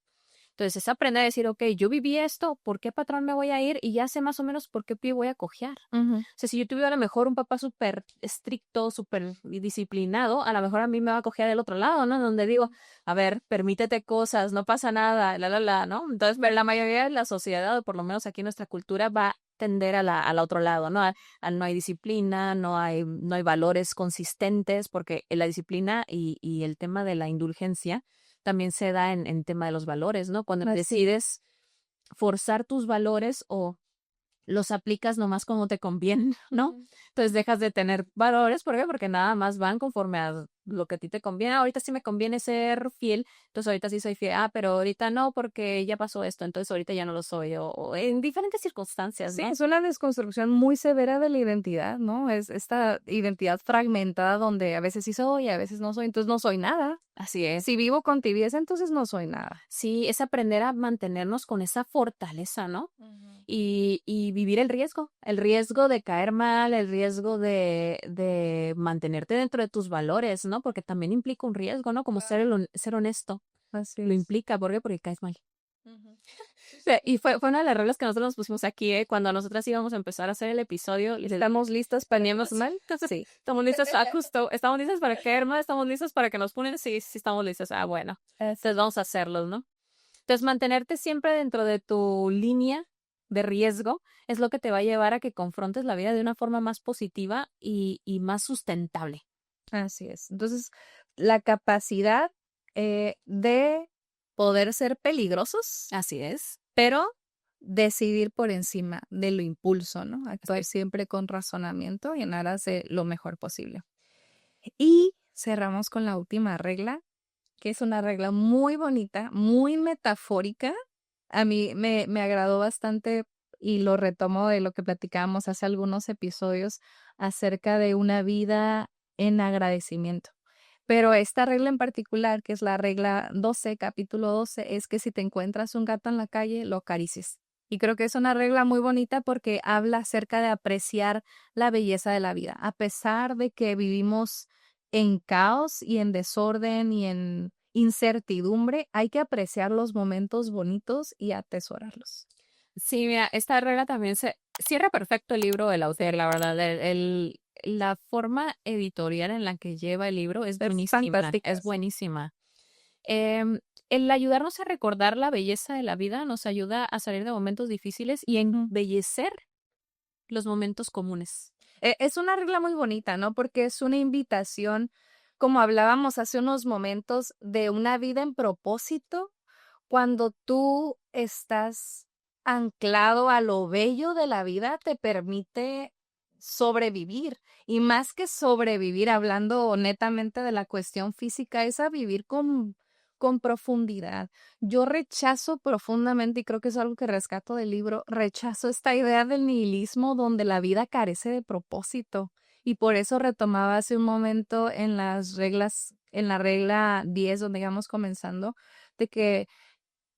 Entonces es aprender a decir, ok, yo viví esto, ¿por qué patrón me voy a ir? Y ya sé más o menos por qué pie voy a cojear. O sea, si yo tuviera a lo mejor un papá súper estricto, súper disciplinado, a lo mejor a mí me va a cojear del otro lado, ¿no? Donde digo, a ver, permítete cosas, no pasa nada, ¿no? Entonces, pero la mayoría de la sociedad, o por lo menos aquí en nuestra cultura, va a tender al otro lado, ¿no? No hay disciplina, no hay valores consistentes, porque la disciplina y el tema de la indulgencia también se da en tema de los valores, ¿no? Cuando decides forzar tus valores o los aplicas nomás como te conviene, ¿no? Entonces dejas de tener valores, ¿por qué? Porque nada más van conforme a lo que a ti te conviene. Ahorita sí me conviene ser fiel, entonces ahorita sí soy fiel. Pero ahorita no porque ya pasó esto, entonces ahorita ya no lo soy. O en diferentes circunstancias, Sí, ¿no? es una desconstrucción muy severa de la identidad, ¿no? Es esta identidad fragmentada donde a veces sí soy, a veces no soy, entonces no soy nada. Así es. Si vivo con tibieza, entonces no soy nada. Sí, es aprender a mantenernos con esa fortaleza, ¿no? Y vivir el riesgo de caer mal, el riesgo de mantenerte dentro de tus valores, ¿no? Porque también implica un riesgo, ¿no? Como ser honesto, Así lo es. implica, ¿por qué? Porque caes mal. Sí, y fue una de las reglas que nosotros nos pusimos aquí, cuando nosotras íbamos a empezar a hacer el episodio. ¿Estamos listas para ¿Planeamos mal? Sí. Estamos listas, justo, estamos listas para caer mal, estamos listas para que nos ponen, sí, sí estamos listas, bueno, entonces vamos a hacerlos, ¿no? Entonces, mantenerte siempre dentro de tu línea de riesgo es lo que te va a llevar a que confrontes la vida de una forma más positiva y más sustentable. Así es. Entonces, la capacidad de poder ser peligrosos, Así es. pero decidir por encima de lo impulso, ¿no? Actuar siempre con razonamiento y en aras de lo mejor posible. Y cerramos con la última regla, que es una regla muy bonita, muy metafórica. A mí me agradó bastante y lo retomo de lo que platicábamos hace algunos episodios acerca de una vida en agradecimiento. Pero esta regla en particular, que es la regla 12, capítulo 12, es que si te encuentras un gato en la calle, lo acaricies. Y creo que es una regla muy bonita porque habla acerca de apreciar la belleza de la vida. A pesar de que vivimos en caos y en desorden y en incertidumbre, hay que apreciar los momentos bonitos y atesorarlos. Sí, mira, esta regla también se cierra perfecto el libro del autor, la verdad. La forma editorial en la que lleva el libro es buenísima. fantástica, Es sí. buenísima. El ayudarnos a recordar la belleza de la vida nos ayuda a salir de momentos difíciles y embellecer los momentos comunes. Es una regla muy bonita, ¿no? Porque es una invitación, como hablábamos hace unos momentos, de una vida en propósito, cuando tú estás anclado a lo bello de la vida, te permite sobrevivir. Y más que sobrevivir, hablando netamente de la cuestión física, es a vivir con profundidad. Yo rechazo profundamente, y creo que es algo que rescato del libro, rechazo esta idea del nihilismo donde la vida carece de propósito. Y por eso retomaba hace un momento en las reglas, en la regla 10, donde íbamos comenzando, de que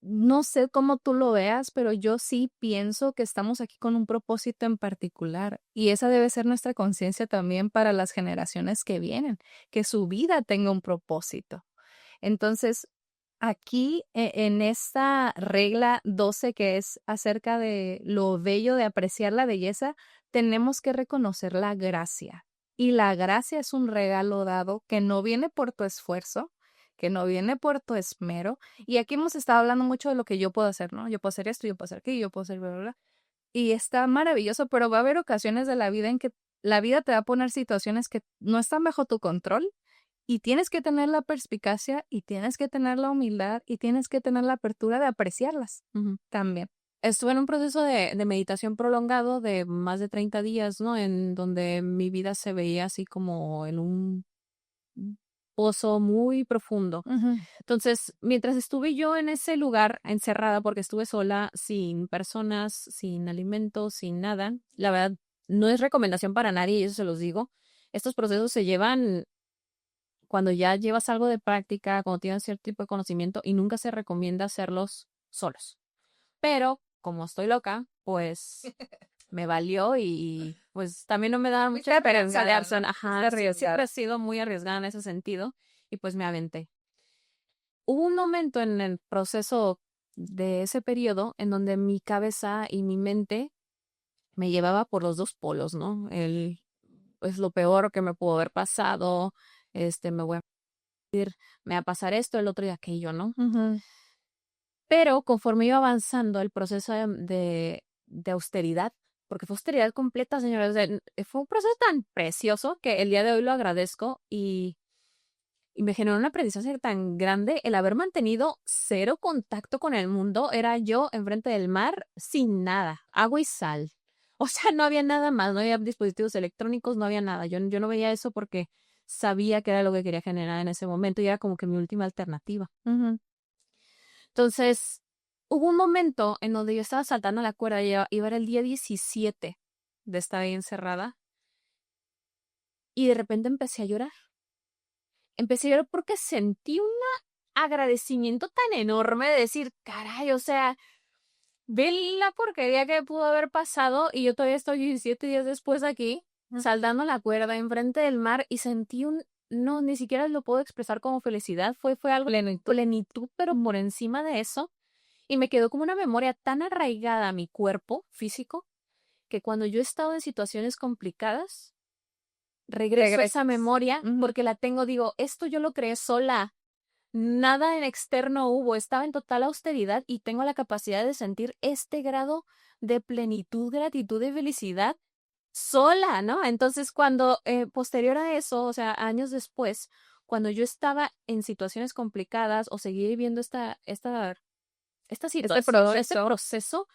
no sé cómo tú lo veas, pero yo sí pienso que estamos aquí con un propósito en particular y esa debe ser nuestra conciencia también para las generaciones que vienen, que su vida tenga un propósito. Entonces, aquí en esta regla 12 que es acerca de lo bello de apreciar la belleza, tenemos que reconocer la gracia. Y la gracia es un regalo dado que no viene por tu esfuerzo, que no viene por tu esmero. Y aquí hemos estado hablando mucho de lo que yo puedo hacer, ¿no? Yo puedo hacer esto, yo puedo hacer aquello, yo puedo hacer bla, bla, bla. Y está maravilloso, pero va a haber ocasiones de la vida en que la vida te va a poner situaciones que no están bajo tu control y tienes que tener la perspicacia y tienes que tener la humildad y tienes que tener la apertura de apreciarlas también. Estuve en un proceso de meditación prolongado de más de 30 días, ¿no? En donde mi vida se veía así como en un pozo muy profundo. Entonces, mientras estuve yo en ese lugar encerrada, porque estuve sola, sin personas, sin alimentos, sin nada, la verdad, no es recomendación para nadie, y eso se los digo. Estos procesos se llevan cuando ya llevas algo de práctica, cuando tienes cierto tipo de conocimiento, y nunca se recomienda hacerlos solos. Pero, como estoy loca, pues me valió y pues también no me da mucha esperanza de Arson. Ajá, siempre he sido muy arriesgada en ese sentido y pues me aventé. Hubo un momento en el proceso de ese periodo en donde mi cabeza y mi mente me llevaba por los dos polos, ¿no? Es lo peor que me pudo haber pasado, me voy a ir, me va a pasar esto, el otro y aquello, ¿no? Pero conforme iba avanzando el proceso de austeridad, porque fue austeridad completa, señores, fue un proceso tan precioso que el día de hoy lo agradezco y me generó un aprendizaje tan grande el haber mantenido cero contacto con el mundo. Era yo enfrente del mar sin nada, agua y sal. O sea, no había nada más, no había dispositivos electrónicos, no había nada. Yo no veía eso porque sabía que era lo que quería generar en ese momento y era como que mi última alternativa. Entonces, hubo un momento en donde yo estaba saltando la cuerda, iba era el día 17 de estar ahí encerrada, y de repente empecé a llorar. Empecé a llorar porque sentí un agradecimiento tan enorme de decir, caray, o sea, ve la porquería que pudo haber pasado y yo todavía estoy 17 días después aquí, saltando la cuerda enfrente del mar y sentí no, ni siquiera lo puedo expresar como felicidad, fue algo plenitud, pero por encima de eso. Y me quedó como una memoria tan arraigada a mi cuerpo físico que cuando yo he estado en situaciones complicadas, regreso a esa memoria porque la tengo, digo, esto yo lo creé sola. Nada en externo hubo, estaba en total austeridad y tengo la capacidad de sentir este grado de plenitud, gratitud y felicidad sola, ¿no? Entonces, cuando posterior a eso, o sea, años después, cuando yo estaba en situaciones complicadas o seguía viviendo esta situación, este proceso,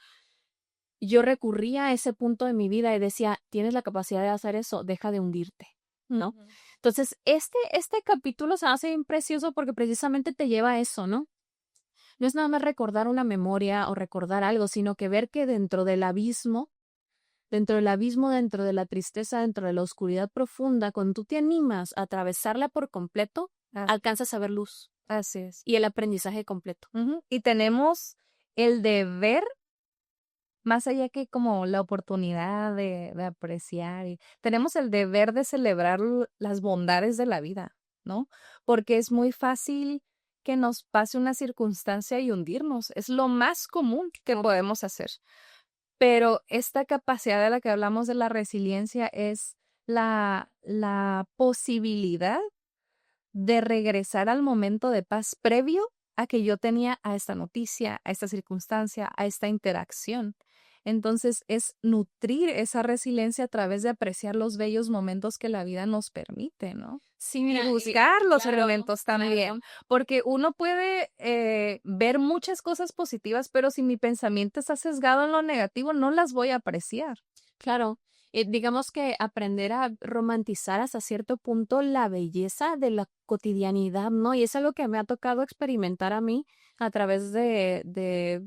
yo recurría a ese punto de mi vida y decía, tienes la capacidad de hacer eso, deja de hundirte, ¿no? Entonces, este capítulo se hace bien precioso porque precisamente te lleva a eso, ¿no? No es nada más recordar una memoria o recordar algo, sino que ver que dentro del abismo, dentro de la tristeza, dentro de la oscuridad profunda, cuando tú te animas a atravesarla por completo, alcanzas a ver luz. Así es. Y el aprendizaje completo. Y tenemos el deber, más allá que como la oportunidad de apreciar, tenemos el deber de celebrar las bondades de la vida, ¿no? Porque es muy fácil que nos pase una circunstancia y hundirnos. Es lo más común que podemos hacer. Pero esta capacidad de la que hablamos de la resiliencia es la posibilidad de regresar al momento de paz previo a que yo tenía a esta noticia, a esta circunstancia, a esta interacción. Entonces es nutrir esa resiliencia a través de apreciar los bellos momentos que la vida nos permite, ¿no? Sí, mira, y buscar los claro, elementos también, porque uno puede ver muchas cosas positivas, pero si mi pensamiento está sesgado en lo negativo, no las voy a apreciar. Claro, digamos que aprender a romantizar hasta cierto punto la belleza de la cotidianidad, ¿no? Y es algo que me ha tocado experimentar a mí a través de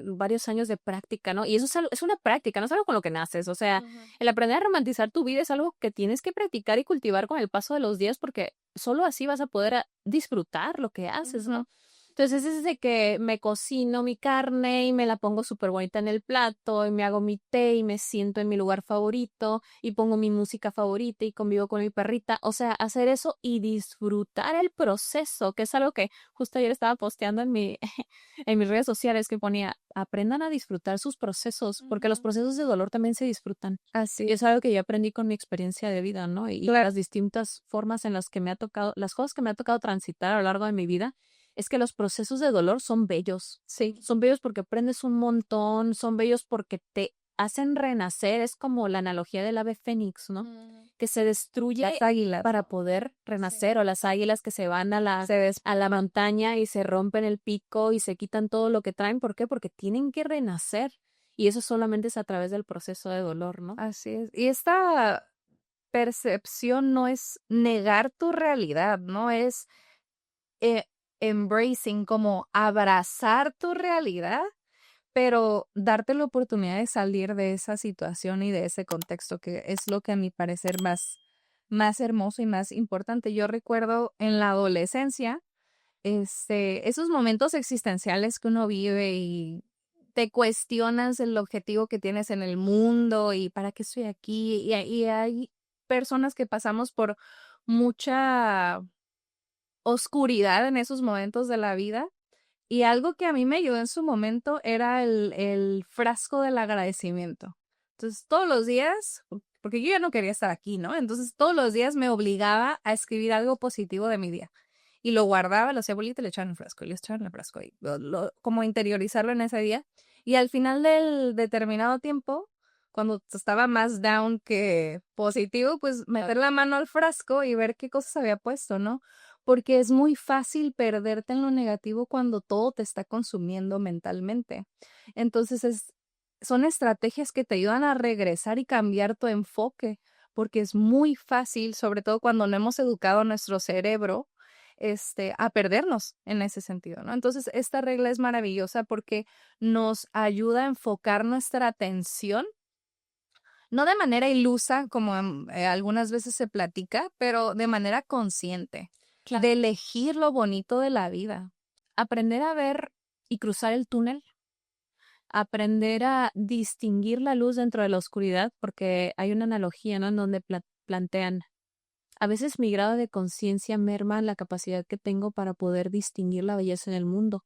varios años de práctica, ¿no? Y eso es una práctica, no es algo con lo que naces. O sea, el aprender a romantizar tu vida es algo que tienes que practicar y cultivar con el paso de los días porque solo así vas a poder disfrutar lo que haces, ¿no? Entonces es de que me cocino mi carne y me la pongo súper bonita en el plato y me hago mi té y me siento en mi lugar favorito y pongo mi música favorita y convivo con mi perrita. O sea, hacer eso y disfrutar el proceso, que es algo que justo ayer estaba posteando en en mis redes sociales, que ponía, aprendan a disfrutar sus procesos, porque los procesos de dolor también se disfrutan. Así Y es algo que yo aprendí con mi experiencia de vida, ¿no? Y Claro. las distintas formas en las que me ha tocado, las cosas que me ha tocado transitar a lo largo de mi vida, es que los procesos de dolor son bellos. Sí. Son bellos porque aprendes un montón, son bellos porque te hacen renacer. Es como la analogía del ave fénix, ¿no? Que se destruye Las águilas. para poder renacer, o las águilas que se van a Se la montaña y se rompen el pico y se quitan todo lo que traen. ¿Por qué? Porque tienen que renacer. Y eso solamente es a través del proceso de dolor, ¿no? Así es. Y esta percepción no es negar tu realidad, ¿no? Es eh, embracing, como abrazar tu realidad, pero darte la oportunidad de salir de esa situación y de ese contexto, que es lo que a mi parecer más hermoso y más importante. Yo recuerdo en la adolescencia, esos momentos existenciales que uno vive y te cuestionas el objetivo que tienes en el mundo y para qué estoy aquí. Y hay personas que pasamos por mucha oscuridad en esos momentos de la vida. Y algo que a mí me ayudó en su momento era el frasco del agradecimiento. Entonces, todos los días, porque yo ya no quería estar aquí, ¿no? Entonces, todos los días me obligaba a escribir algo positivo de mi día. Y lo guardaba, lo hacía bolita y le echaba en el frasco, y lo echaba en el frasco, y como interiorizarlo en ese día. Y al final del determinado tiempo, cuando estaba más down que positivo, pues meter la mano al frasco y ver qué cosas había puesto, ¿no? Porque es muy fácil perderte en lo negativo cuando todo te está consumiendo mentalmente. Entonces, son estrategias que te ayudan a regresar y cambiar tu enfoque, porque es muy fácil, sobre todo cuando no hemos educado a nuestro cerebro, a perdernos en ese sentido, ¿no? Entonces, esta regla es maravillosa porque nos ayuda a enfocar nuestra atención, no de manera ilusa, como algunas veces se platica, pero de manera consciente, de elegir lo bonito de la vida. Aprender a ver y cruzar el túnel, aprender a distinguir la luz dentro de la oscuridad, porque hay una analogía, ¿no? En donde plantean, a veces mi grado de conciencia merma la capacidad que tengo para poder distinguir la belleza en el mundo,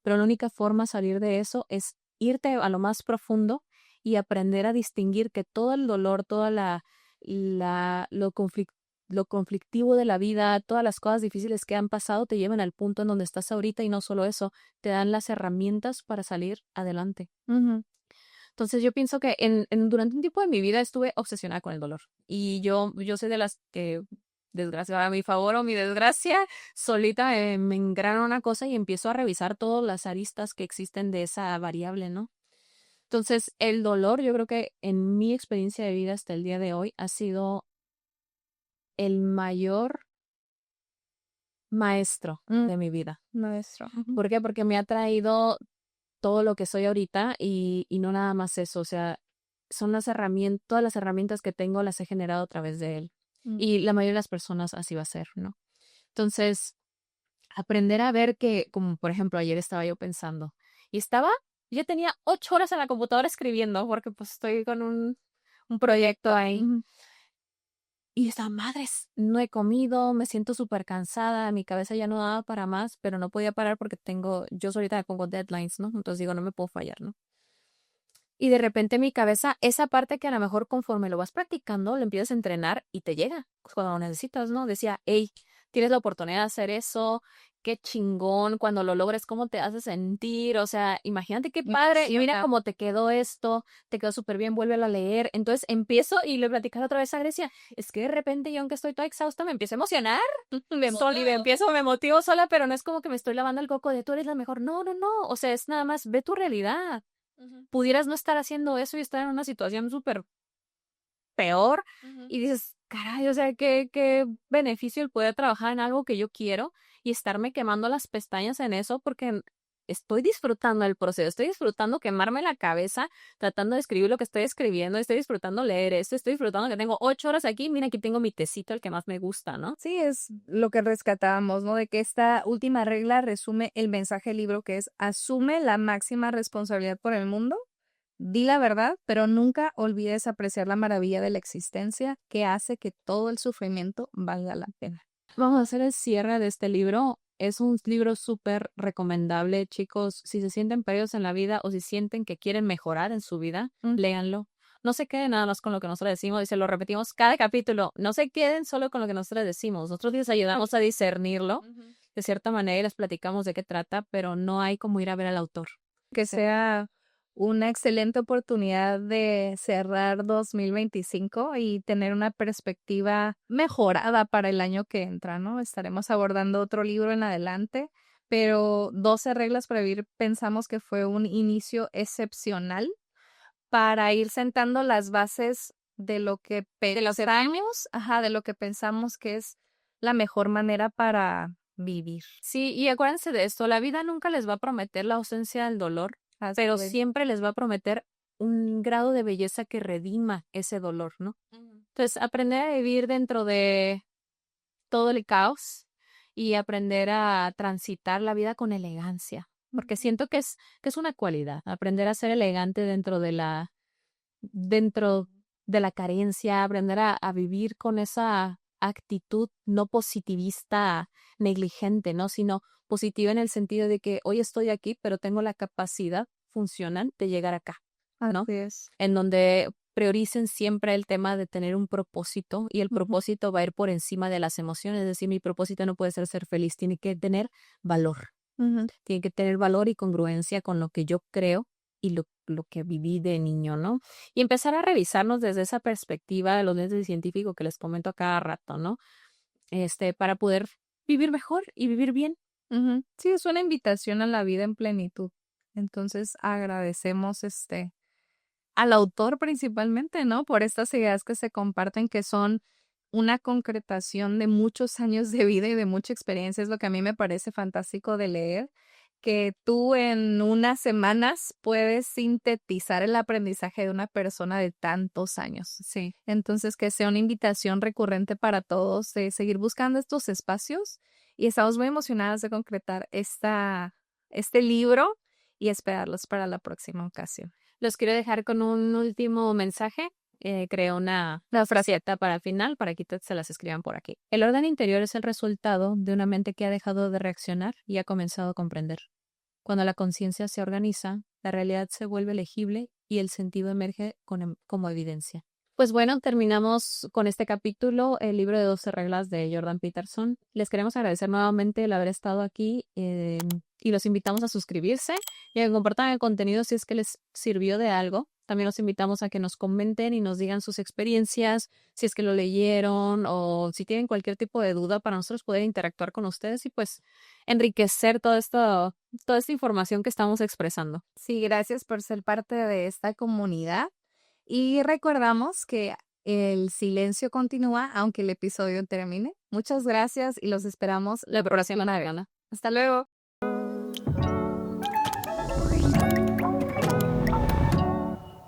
pero la única forma de salir de eso es irte a lo más profundo y aprender a distinguir que todo el dolor, toda lo conflictivo de la vida, todas las cosas difíciles que han pasado te llevan al punto en donde estás ahorita, y no solo eso, te dan las herramientas para salir adelante. Entonces yo pienso que durante un tiempo de mi vida estuve obsesionada con el dolor, y yo soy de las que, desgracia a mi favor o mi desgracia, solita me engrano una cosa y empiezo a revisar todas las aristas que existen de esa variable, ¿no? Entonces el dolor, yo creo que en mi experiencia de vida hasta el día de hoy ha sido el mayor maestro de mi vida. Maestro. ¿Por qué? Porque me ha traído todo lo que soy ahorita, y no nada más eso, o sea, son todas las herramientas que tengo las he generado a través de él. Y la mayoría de las personas así va a ser, ¿no? Entonces, aprender a ver que, como por ejemplo, ayer estaba yo pensando, y yo tenía 8 horas en la computadora escribiendo, porque pues estoy con un proyecto ahí. Y estaba, madres, no he comido, me siento súper cansada, mi cabeza ya no daba para más, pero no podía parar porque yo solita me pongo deadlines, ¿no? Entonces digo, no me puedo fallar, ¿no? Y de repente mi cabeza, esa parte que a lo mejor conforme lo vas practicando, lo empiezas a entrenar y te llega cuando lo necesitas, ¿no? Decía, hey, tienes la oportunidad de hacer eso, qué chingón, cuando lo logres, ¿cómo te hace sentir? O sea, imagínate qué padre, y mira cómo te quedó esto, te quedó súper bien, vuélvelo a leer. Entonces empiezo y le platicar otra vez a Grecia, es que de repente yo, aunque estoy toda exhausta, me empiezo a emocionar, me motivo sola, pero no es como que me estoy lavando el coco de tú eres la mejor. No, no, no, o sea, es nada más, ve tu realidad. Pudieras no estar haciendo eso y estar en una situación súper peor, y dices, caray, o sea, qué beneficio el poder trabajar en algo que yo quiero y estarme quemando las pestañas en eso, porque estoy disfrutando el proceso, estoy disfrutando quemarme la cabeza tratando de escribir lo que estoy escribiendo, estoy disfrutando leer esto, estoy disfrutando que tengo 8 horas aquí, mira, aquí tengo mi tecito, el que más me gusta, ¿no? Sí, es lo que rescatábamos, ¿no? De que esta última regla resume el mensaje del libro, que es asume la máxima responsabilidad por el mundo, di la verdad, pero nunca olvides apreciar la maravilla de la existencia que hace que todo el sufrimiento valga la pena. Vamos a hacer el cierre de este libro. Es un libro súper recomendable, chicos. Si se sienten perdidos en la vida o si sienten que quieren mejorar en su vida, léanlo. No se queden nada más con lo que nosotros decimos y se lo repetimos cada capítulo. No se queden solo con lo que nosotros decimos. Nosotros les ayudamos a discernirlo de cierta manera y les platicamos de qué trata, pero no hay como ir a ver al autor. Que sea una excelente oportunidad de cerrar 2025 y tener una perspectiva mejorada para el año que entra, ¿no? Estaremos abordando otro libro en adelante, pero 12 reglas para vivir pensamos que fue un inicio excepcional para ir sentando las bases de lo que pensamos, de lo que pensamos que es la mejor manera para vivir. Sí, y acuérdense de esto, la vida nunca les va a prometer la ausencia del dolor, pero siempre les va a prometer un grado de belleza que redima ese dolor, ¿no? Entonces, aprender a vivir dentro de todo el caos y aprender a transitar la vida con elegancia, porque siento que es una cualidad, aprender a ser elegante dentro de la carencia, aprender a vivir con esa actitud no positivista negligente, ¿no? Sino positiva en el sentido de que hoy estoy aquí, pero tengo la capacidad funcional de llegar acá, ¿no? Así es. En donde prioricen siempre el tema de tener un propósito y el propósito va a ir por encima de las emociones, es decir, mi propósito no puede ser feliz, tiene que tener valor, tiene que tener valor y congruencia con lo que yo creo y lo que viví de niño, ¿no? Y empezar a revisarnos desde esa perspectiva de los lentes científicos que les comento a cada rato, ¿no? Para poder vivir mejor y vivir bien. Sí, es una invitación a la vida en plenitud. Entonces agradecemos al autor principalmente, ¿no? Por estas ideas que se comparten, que son una concretación de muchos años de vida y de mucha experiencia. Es lo que a mí me parece fantástico de leer, que tú en unas semanas puedes sintetizar el aprendizaje de una persona de tantos años. Sí. Entonces, que sea una invitación recurrente para todos de seguir buscando estos espacios, y estamos muy emocionadas de concretar este libro y esperarlos para la próxima ocasión. Los quiero dejar con un último mensaje. Creo una fraseta para el final, para que se las escriban por aquí. El orden interior es el resultado de una mente que ha dejado de reaccionar y ha comenzado a comprender. Cuando la conciencia se organiza, la realidad se vuelve legible y el sentido emerge como evidencia. Pues bueno, terminamos con este capítulo, el libro de 12 reglas de Jordan Peterson. Les queremos agradecer nuevamente el haber estado aquí y los invitamos a suscribirse y a que compartan el contenido si es que les sirvió de algo. También los invitamos a que nos comenten y nos digan sus experiencias, si es que lo leyeron o si tienen cualquier tipo de duda para nosotros poder interactuar con ustedes y pues enriquecer toda esta información que estamos expresando. Sí, gracias por ser parte de esta comunidad. Y recordamos que el silencio continúa aunque el episodio termine. Muchas gracias y los esperamos la próxima semana. Hasta luego.